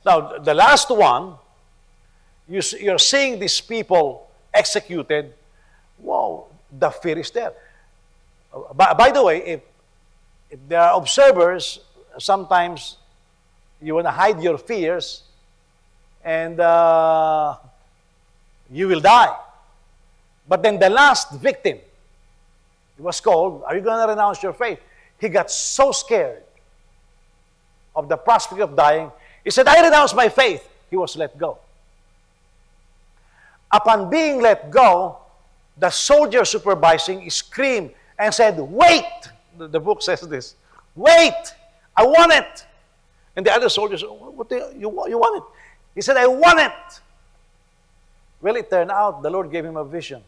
Now, the last one, you're seeing these people executed. Wow, the fear is there. By the way, if there are observers, sometimes you want to hide your fears and you will die. But then the last victim, he was called, are you going to renounce your faith? He got so scared of the prospect of dying, he said, I renounce my faith. He was let go. Upon being let go, the soldier supervising screamed and said, wait! The book says this, wait! I want it! And the other soldiers said, what you want it? He said, I want it! Well, it turned out the Lord gave him a vision.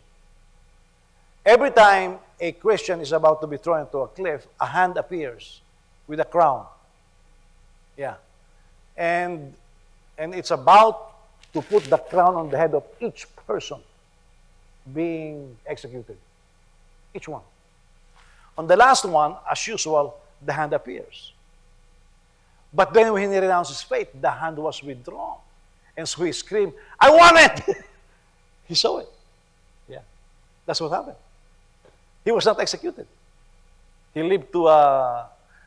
Every time a Christian is about to be thrown into a cliff, a hand appears with a crown. Yeah. And it's about to put the crown on the head of each person being executed. Each one. On the last one, as usual, the hand appears. But then when he renounced his faith, the hand was withdrawn. And so he screamed, I want it! He saw it. Yeah. That's what happened. He was not executed. He lived to,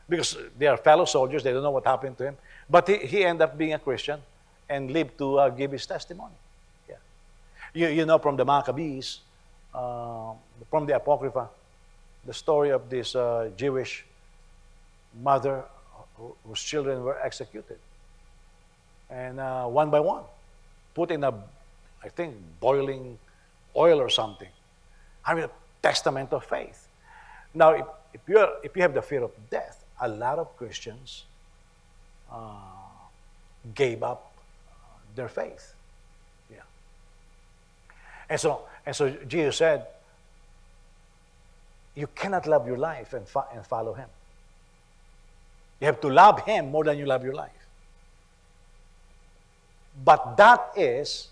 because they are fellow soldiers, they don't know what happened to him. But he ended up being a Christian and lived to give his testimony. Yeah. You know from the Maccabees, from the Apocrypha, the story of this Jewish mother whose children were executed. And one by one, put in a, I think, boiling oil or something. I mean, a testament of faith. Now, if you have the fear of death, a lot of Christians gave up their faith. Yeah. And so Jesus said, you cannot love your life and follow him. You have to love him more than you love your life. But that is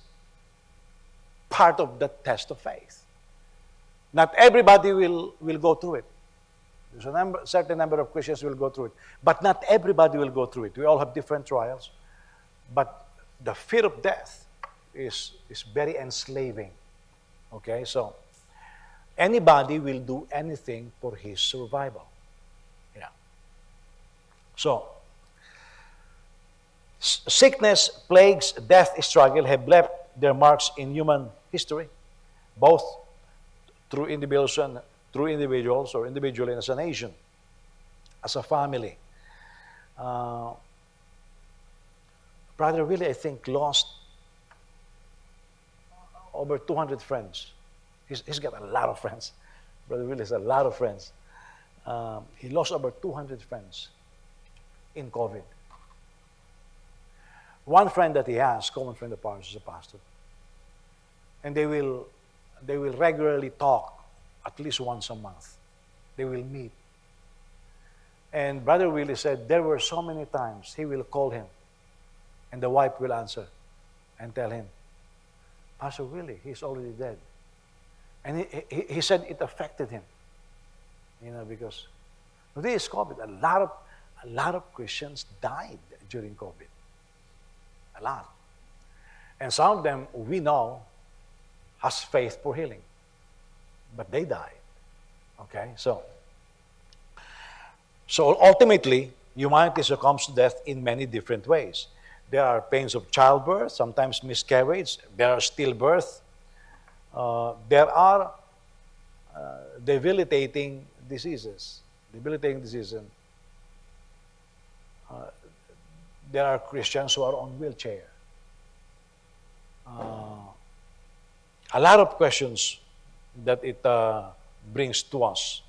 part of the test of faith. Not everybody will go through it. There's a certain number of Christians will go through it. But not everybody will go through it. We all have different trials. But the fear of death is very enslaving. Okay, so anybody will do anything for his survival. Yeah. So, sickness, plagues, death, struggle have left their marks in human history, both through individuals or individually as a nation, as a family. Brother Willie, I think, lost over 200 friends. He's got a lot of friends. Brother Willie has a lot of friends. He lost over 200 friends in COVID. One friend that he has, common friend of ours, is a pastor. And they will regularly talk at least once a month. They will meet. And Brother Willie said there were so many times he will call him and the wife will answer and tell him, Pastor Willie, he's already dead. And he said it affected him. You know, because this is COVID. A lot of Christians died during COVID. A lot. And some of them, we know, has faith for healing. But they died. Okay? So, So ultimately, humanity succumbs to death in many different ways. There are pains of childbirth, sometimes miscarriage, there are stillbirth, there are debilitating diseases. Debilitating diseases. There are Christians who are on wheelchair. A lot of questions that it brings to us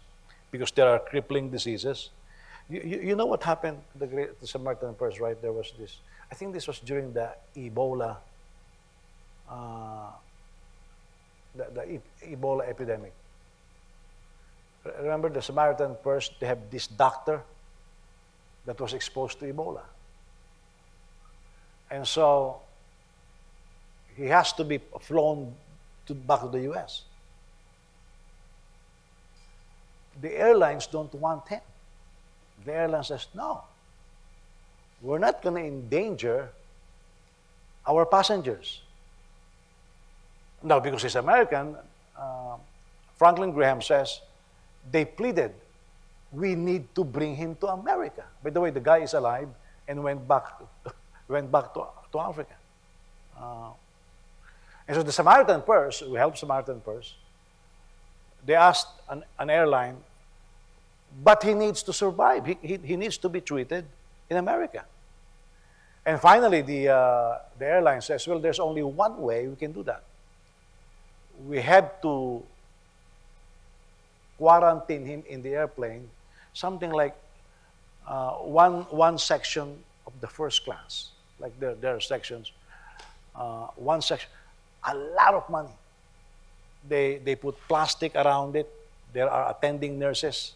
because there are crippling diseases. You know what happened to the Samaritan purse, right? There was this, I think this was during the Ebola, Ebola epidemic. Remember the Samaritan purse, they have this doctor that was exposed to Ebola. And so he has to be flown back to the US. The airlines don't want him. The airline says, no, we're not going to endanger our passengers. Now, because he's American, Franklin Graham says, they pleaded, we need to bring him to America. By the way, the guy is alive and went back to Africa. And so the Samaritan purse, who helped Samaritan purse, they asked an airline, but he needs to survive. He needs to be treated in America. And finally, the airline says, well, there's only one way we can do that. We had to quarantine him in the airplane, something like one section of the first class. Like there are sections, one section, a lot of money. They put plastic around it. There are attending nurses.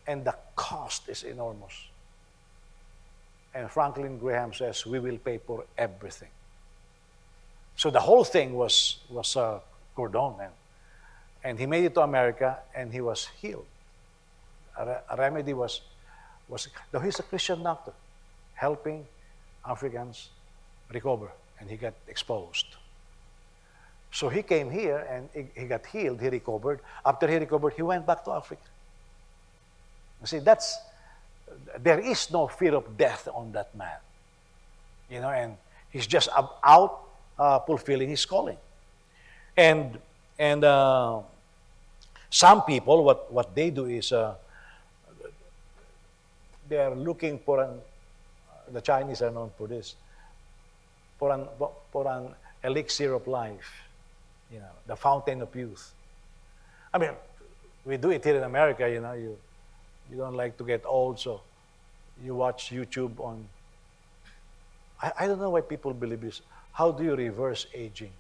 And the cost is enormous. And Franklin Graham says, we will pay for everything. So the whole thing was cordoned. And he made it to America, and he was healed. A remedy was now he's a Christian doctor, helping Africans recover, and he got exposed. So he came here, and he got healed, he recovered. After he recovered, he went back to Africa. You see, there is no fear of death on that man. You know, and he's just out fulfilling his calling. And some people, what they do is they are looking for the Chinese are known for this, for an elixir of life, you know, the fountain of youth. I mean, we do it here in America, you know, you don't like to get old, so you watch YouTube on, I don't know why people believe this. How do you reverse aging?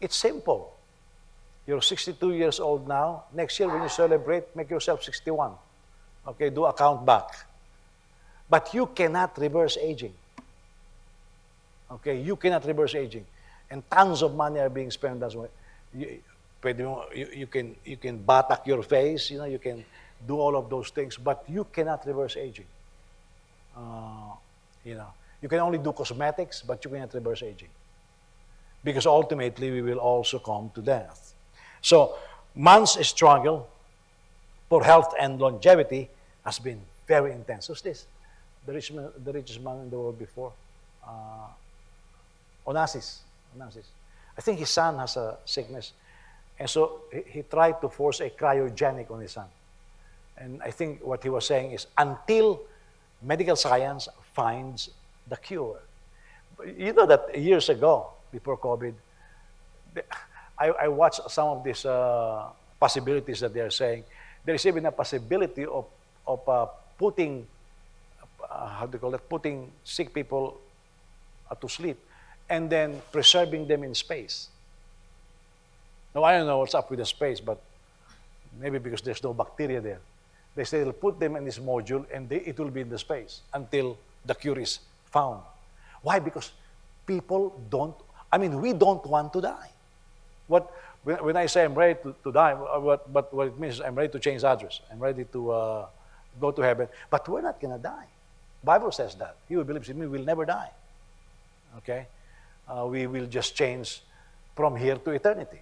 It's simple. You're 62 years old now. Next year when you celebrate, make yourself 61. Okay, do a count back. But you cannot reverse aging. Okay, you cannot reverse aging. And tons of money are being spent that way. You can batak your face, you know, you can do all of those things, but you cannot reverse aging. You know, you can only do cosmetics, but you cannot reverse aging. Because ultimately, we will all succumb to death. So, man's struggle for health and longevity has been very intense. Who's this? The richest man in the world before. Onassis. I think his son has a sickness. And so, he tried to force a cryogenic on his son. And I think what he was saying is, until medical science finds the cure. You know that years ago, before COVID, I watched some of these possibilities that they are saying. There is even a possibility of putting, how do you call it, putting sick people to sleep and then preserving them in space. Now, I don't know what's up with the space, but maybe because there's no bacteria there. They say they'll put them in this module and it will be in the space until the cure is found. Why? Because people we don't want to die. When I say I'm ready to die, what it means is I'm ready to change address. I'm ready to go to heaven. But we're not going to die. The Bible says that. He who believes in me will never die. Okay? We will just change from here to eternity.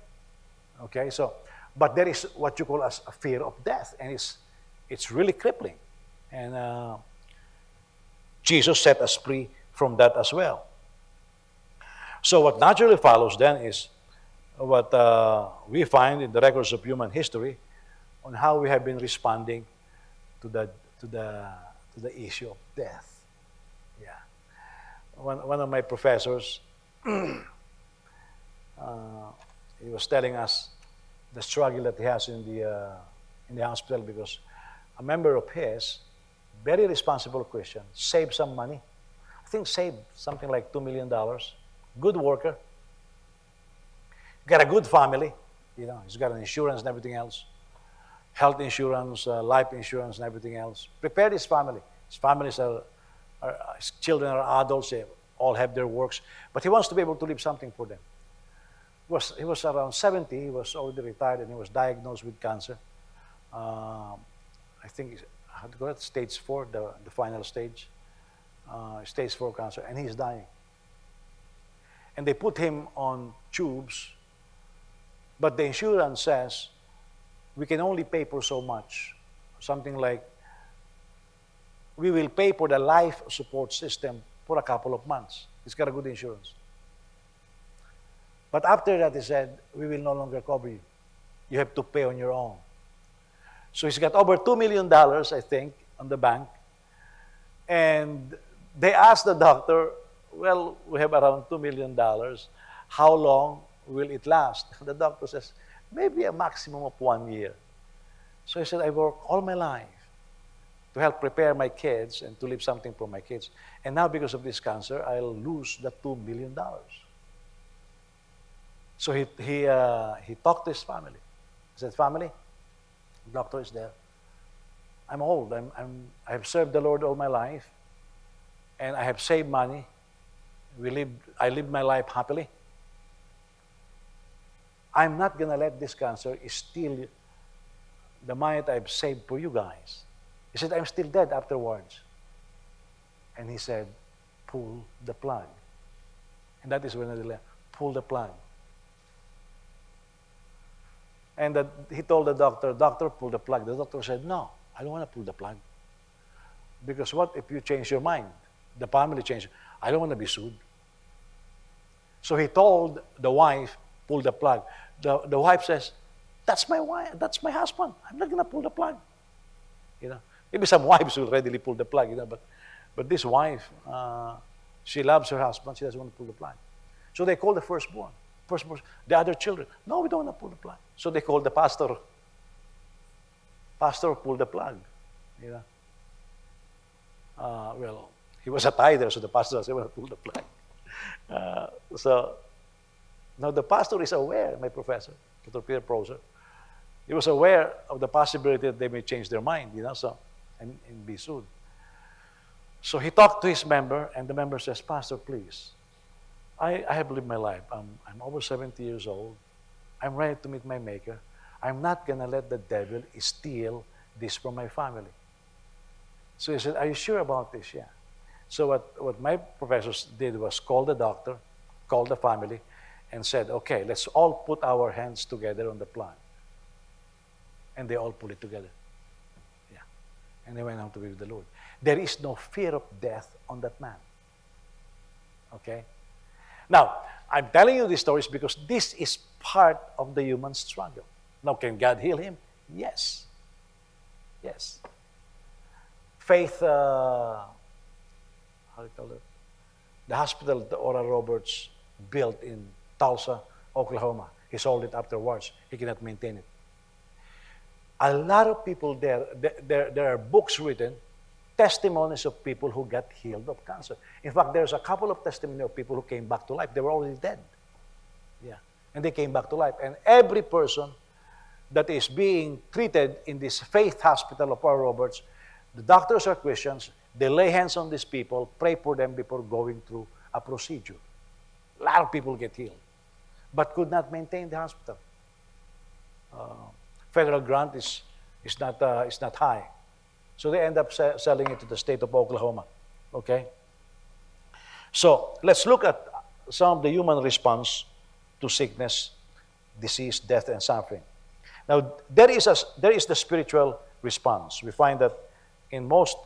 Okay? So, but there is what you call as a fear of death. And It's really crippling. And Jesus set us free from that as well. So what naturally follows then is what we find in the records of human history on how we have been responding to the issue of death. Yeah. One of my professors, he was telling us the struggle that he has in the hospital because a member of his, very responsible Christian, saved some money. I think saved something like $2 million. Good worker. Got a good family. You know, he's got an insurance and everything else. Health insurance, life insurance and everything else. Prepared his family. His families his children are adults. They all have their works. But he wants to be able to leave something for them. He was around 70. He was already retired and he was diagnosed with cancer. I think I had to go at stage 4, the final stage. Stage 4 cancer, and he's dying. And they put him on tubes, but the insurance says we can only pay for so much. Something like, we will pay for the life support system for a couple of months. He's got a good insurance. But after that, he said, we will no longer cover you. You have to pay on your own. So he's got over $2 million, I think, on the bank. And they asked the doctor, well, we have around $2 million. How long will it last? The doctor says, maybe a maximum of 1 year. So he said, I worked all my life to help prepare my kids and to leave something for my kids. And now because of this cancer, I'll lose the $2 million. So he talked to his family. He said, family, the doctor is there. I'm old. I have served the Lord all my life. And I have saved money. I lived my life happily. I'm not going to let this cancer steal the money that I've saved for you guys. He said, I'm still dead afterwards. And he said, pull the plug. And that is when I pull the plug. And he told the doctor, pull the plug. The doctor said, no, I don't want to pull the plug. Because what if you change your mind? The family changed. I don't want to be sued. So he told the wife, pull the plug. The wife says, that's my wife, that's my husband. I'm not going to pull the plug. You know, maybe some wives will readily pull the plug, you know, but this wife, she loves her husband. She doesn't want to pull the plug. So they called the firstborn. The other children. No, we don't want to pull the plug. So they called the pastor. Pastor, pull the plug. You know. Well, he was a tither, so the pastor doesn't want to pull the plug. So now the pastor is aware, my professor, Dr. Peter Proser, he was aware of the possibility that they may change their mind, you know, so and be sued. So he talked to his member, and the member says, Pastor, please, I have lived my life. I'm over 70 years old. I'm ready to meet my Maker. I'm not going to let the devil steal this from my family. So he said, are you sure about this? Yeah. So what my professors did was call the doctor, call the family, and said, okay, let's all put our hands together on the plug. And they all put it together. Yeah. And they went on to be with the Lord. There is no fear of death on that man. Okay? Now, I'm telling you these stories because this is part of the human struggle. Now, can God heal him? Yes. Yes. Faith, how do you call it? The hospital that Oral Roberts built in Tulsa, Oklahoma. He sold it afterwards. He cannot maintain it. A lot of people there are books written, testimonies of people who got healed of cancer. In fact, there's a couple of testimonies of people who came back to life. They were already dead. Yeah. And they came back to life. And every person that is being treated in this faith hospital of Oral Roberts, the doctors are Christians. They lay hands on these people, pray for them before going through a procedure. A lot of people get healed, but could not maintain the hospital. Federal grant is not high. So they end up selling it to the state of Oklahoma. Okay? So let's look at some of the human response to sickness, disease, death, and suffering. Now, there is the spiritual response. We find that in most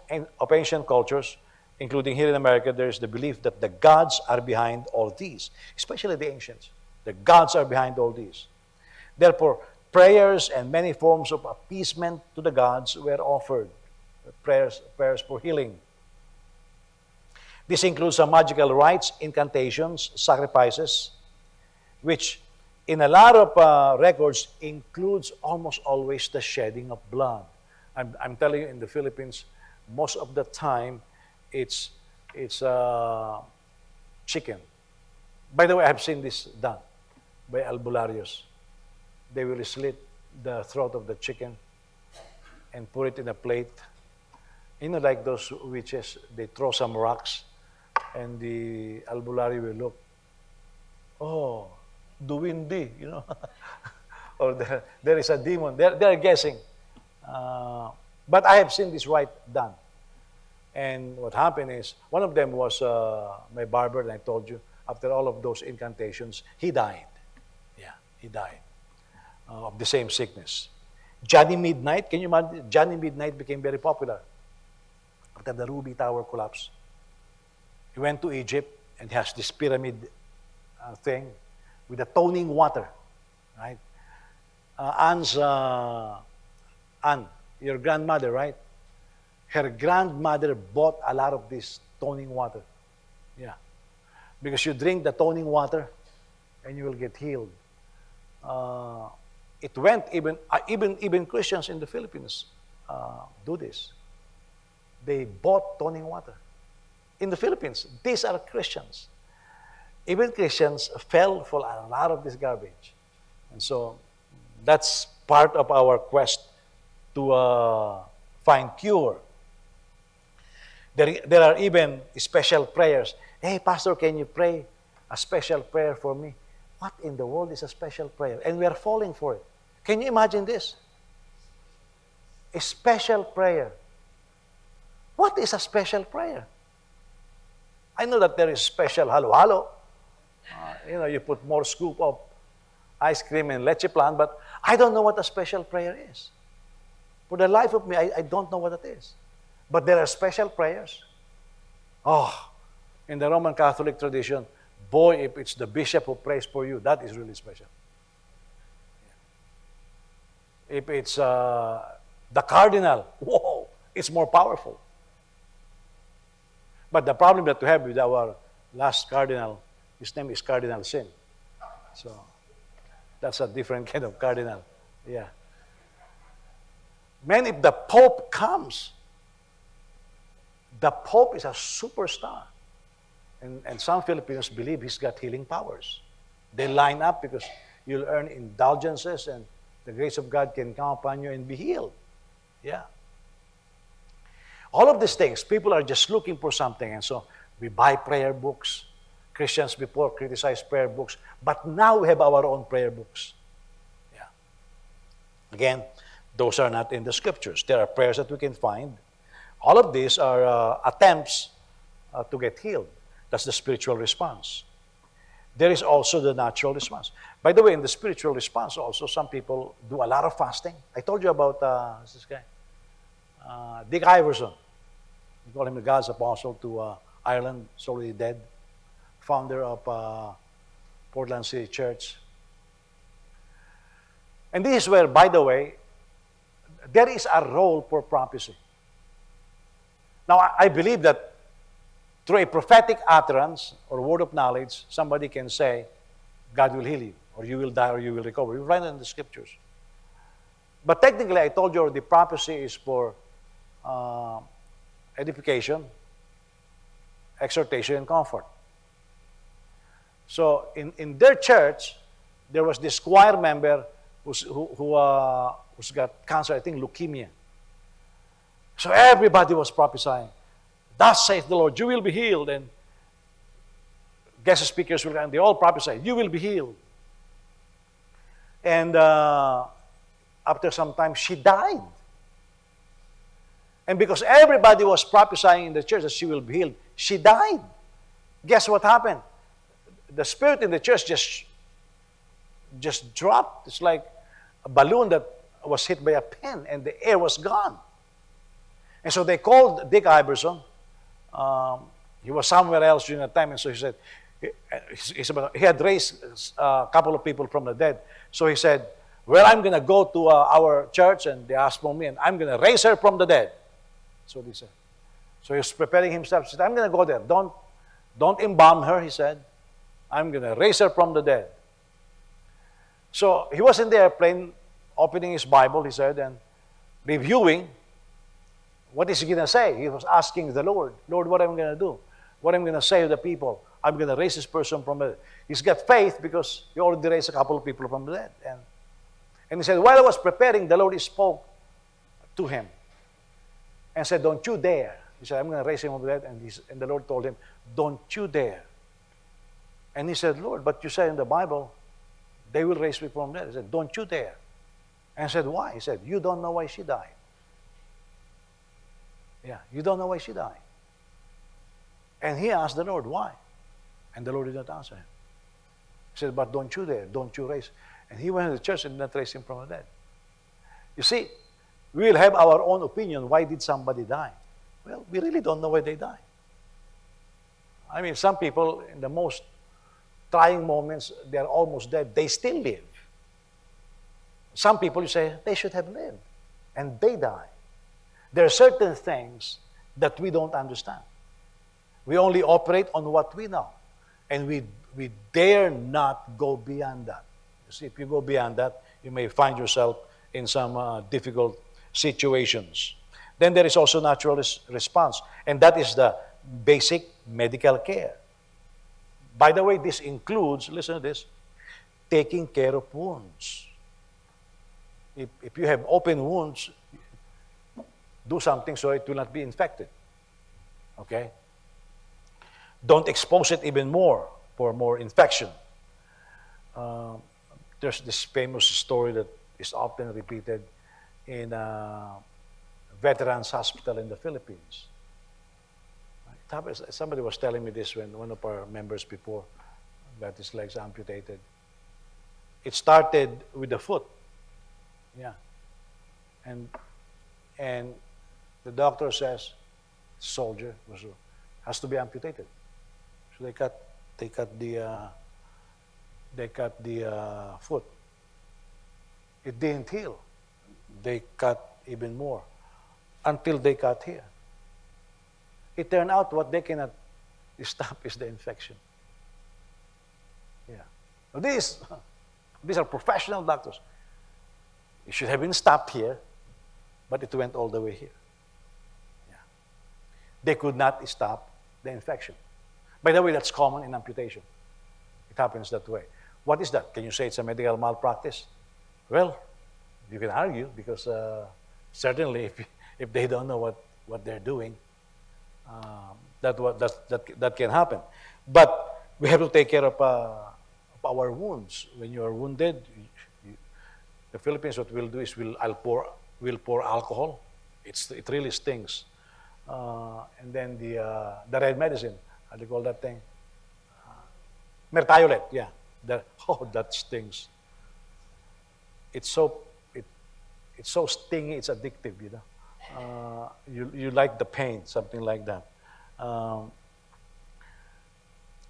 of ancient cultures, including here in America, there is the belief that the gods are behind all these, especially the ancients. The gods are behind all these. Therefore, prayers and many forms of appeasement to the gods were offered. Prayers for healing. This includes some magical rites, incantations, sacrifices, which in a lot of records includes almost always the shedding of blood. I'm telling you, in the Philippines, most of the time, it's chicken. By the way, I have seen this done by albularios. They will slit the throat of the chicken and put it in a plate. You know, like those witches, they throw some rocks and the albulario will look, oh, duwindi, you know. Or there is a demon. They're guessing. But I have seen this rite done. And what happened is, one of them was my barber, and I told you, after all of those incantations, he died. Yeah, he died of the same sickness. Johnny Midnight, can you imagine? Johnny Midnight became very popular after the Ruby Tower collapse. He went to Egypt and has this pyramid thing with the toning water, right? Anne, your grandmother, right? Her grandmother bought a lot of this toning water. Yeah. Because you drink the toning water and you will get healed. It went even Christians in the Philippines do this. They bought toning water. In the Philippines, these are Christians. Even Christians fell for a lot of this garbage. And so that's part of our quest to find cure. There are even special prayers. Hey, Pastor, can you pray a special prayer for me? What in the world is a special prayer? And we are falling for it. Can you imagine this? A special prayer. What is a special prayer? I know that there is special halo-halo. You put more scoop of ice cream and leche plan, but I don't know what a special prayer is. For the life of me, I don't know what it is. But there are special prayers. Oh, in the Roman Catholic tradition, boy, if it's the bishop who prays for you, that is really special. If it's the cardinal, whoa, it's more powerful. But the problem that we have with our last cardinal, his name is Cardinal Sin. So that's a different kind of cardinal. Yeah. Man, if the Pope comes, the Pope is a superstar. And some Filipinos believe he's got healing powers. They line up because you'll earn indulgences and the grace of God can come upon you and be healed. Yeah. All of these things, people are just looking for something. And so we buy prayer books. Christians before criticized prayer books. But now we have our own prayer books. Yeah. Again, those are not in the scriptures. There are prayers that we can find. All of these are attempts to get healed. That's the spiritual response. There is also the natural response. By the way, in the spiritual response also, some people do a lot of fasting. I told you about this guy, Dick Iverson. We call him the God's apostle to Ireland. He's already dead. Founder of Portland City Church. And this is where, by the way, there is a role for prophecy. Now, I believe that through a prophetic utterance or word of knowledge, somebody can say, God will heal you, or you will die, or you will recover. You find it in the scriptures. But technically, I told you the prophecy is for edification, exhortation, and comfort. So in their church, there was this choir member who's got cancer, I think leukemia. So everybody was prophesying. Thus saith the Lord, you will be healed. And guest speakers will come, they all prophesy, you will be healed. And after some time, she died. And because everybody was prophesying in the church that she will be healed, she died. Guess what happened? The spirit in the church just dropped. It's like a balloon that was hit by a pen and the air was gone. And so they called Dick Iverson. He was somewhere else during that time, and so he said, he had raised a couple of people from the dead. So he said, well, I'm going to go to our church, and they asked for me, and I'm going to raise her from the dead. So he said. So he was preparing himself. He said, I'm going to go there. Don't embalm her, he said. I'm going to raise her from the dead. So he was in the airplane, opening his Bible, he said, and reviewing. What is he going to say? He was asking the Lord, Lord, what am I going to do? What am I going to say to the people? I'm going to raise this person from the dead. He's got faith because he already raised a couple of people from the dead. And he said, while I was preparing, the Lord spoke to him and said, don't you dare. He said, I'm going to raise him from the dead. And the Lord told him, don't you dare. And he said, Lord, but you said in the Bible, they will raise me from the dead. He said, don't you dare. And I said, why? He said, you don't know why she died. Yeah, you don't know why she died. And he asked the Lord, why? And the Lord did not answer him. He said, but don't you dare, don't you raise. And he went to the church and did not raise him from the dead. You see, we will have our own opinion. Why did somebody die? Well, we really don't know why they died. I mean, some people, in the most trying moments, they are almost dead. They still live. Some people, you say, they should have lived. And they die. There are certain things that we don't understand. We only operate on what we know. And we dare not go beyond that. You see, if you go beyond that, you may find yourself in some difficult situations. Then there is also natural response. And that is the basic medical care. By the way, this includes, listen to this, taking care of wounds. If you have open wounds, do something so it will not be infected. Okay? Don't expose it even more for more infection. There's this famous story that is often repeated in a veterans hospital in the Philippines. Somebody was telling me this when one of our members before got his legs amputated. It started with the foot. Yeah. And the doctor says, soldier has to be amputated. So they cut the foot. It didn't heal. They cut even more until they cut here. It turned out what they cannot stop is the infection. Yeah. Now these are professional doctors. It should have been stopped here, but it went all the way here. Yeah. They could not stop the infection. By the way, that's common in amputation. It happens that way. What is that? Can you say it's a medical malpractice? Well, you can argue because certainly if they don't know what they're doing, that can happen. But we have to take care of our wounds. When you are wounded, the Philippines, what we'll do is we'll pour alcohol. It really stings. And then the red medicine, how do you call that thing? Mertiolet, yeah. That stings. It's so stingy, it's addictive, you know. You like the pain, something like that.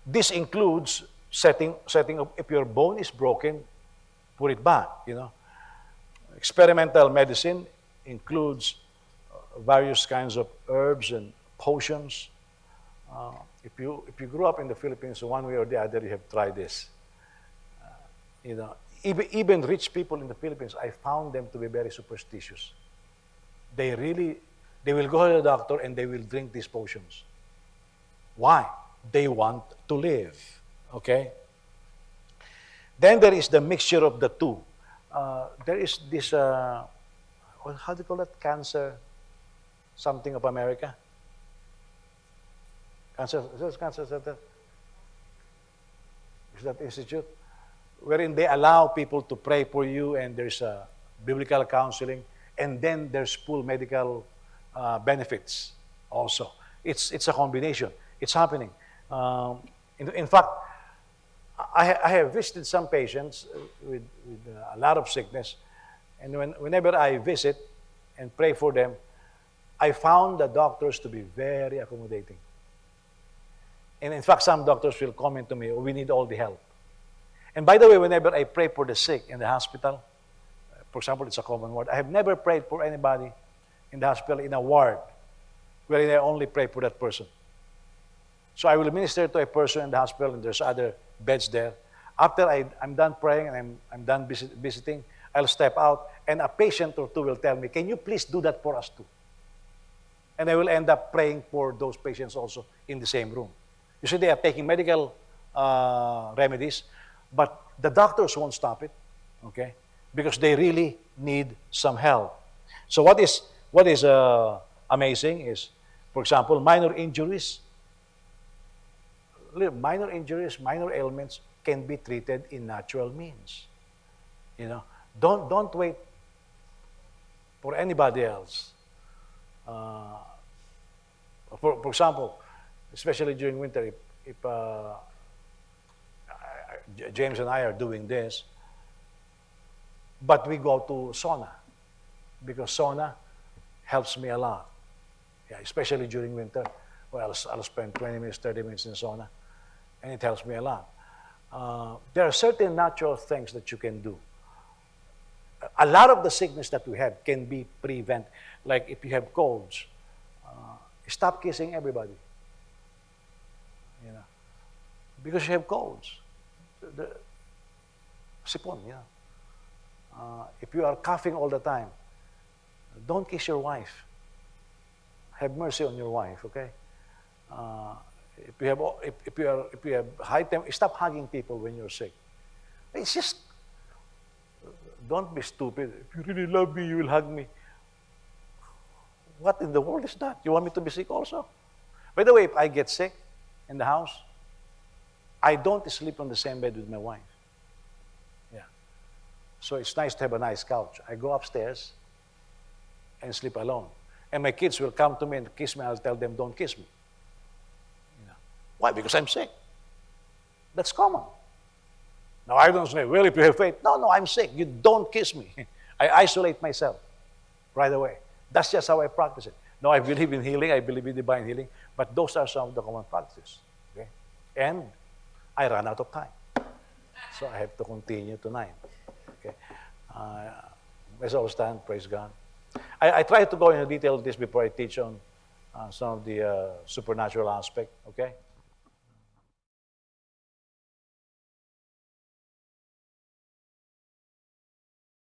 This includes setting up, if your bone is broken, put it back, you know. Experimental medicine includes various kinds of herbs and potions. If you grew up in the Philippines, one way or the other, you have tried this. You know, even rich people in the Philippines, I found them to be very superstitious. They will go to the doctor and they will drink these potions. Why? They want to live. Okay? Then there is the mixture of the two. There is this, how do you call it? Cancer, something of America? Cancer Center? Is that institute? Wherein they allow people to pray for you and there's biblical counseling and then there's full medical benefits also. It's a combination. It's happening. In fact, I have visited some patients with a lot of sickness, And whenever I visit and pray for them, I found the doctors to be very accommodating. And in fact, some doctors will comment to me, oh, we need all the help. And by the way, whenever I pray for the sick in the hospital, for example, it's a common ward, I have never prayed for anybody in the hospital in a ward wherein I only pray for that person. So I will minister to a person in the hospital and there's other beds there. After I'm done praying and I'm done visiting, I'll step out and a patient or two will tell me, can you please do that for us too? And I will end up praying for those patients also in the same room. You see, they are taking medical remedies, but the doctors won't stop it, okay? Because they really need some help. So what is amazing is, for example, minor injuries, minor ailments can be treated in natural means. You know, don't wait for anybody else. For example, especially during winter, if James and I are doing this, but we go to sauna because sauna helps me a lot. Yeah, especially during winter. Well, I'll spend 20 minutes, 30 minutes in sauna, and it helps me a lot. There are certain natural things that you can do. A lot of the sickness that we have can be prevented. Like if you have colds, stop kissing everybody. You know, because you have colds. Sipon, you know. If you are coughing all the time, don't kiss your wife. Have mercy on your wife, okay? If you have high temp, stop hugging people when you're sick. It's just don't be stupid. If you really love me, you will hug me. What in the world is that? You want me to be sick also? By the way, if I get sick in the house, I don't sleep on the same bed with my wife. Yeah. So it's nice to have a nice couch. I go upstairs and sleep alone. And my kids will come to me and kiss me. I'll tell them, don't kiss me. You know. Why? Because I'm sick. That's common. Now, I don't say, well, if you have faith. No, I'm sick. You don't kiss me. I isolate myself right away. That's just how I practice it. No, I believe in healing. I believe in divine healing. But those are some of the common practices. Okay? And I ran out of time. So I have to continue tonight. Okay? Let's all stand. Praise God. I try to go into detail of this before I teach on some of the supernatural aspect. Okay?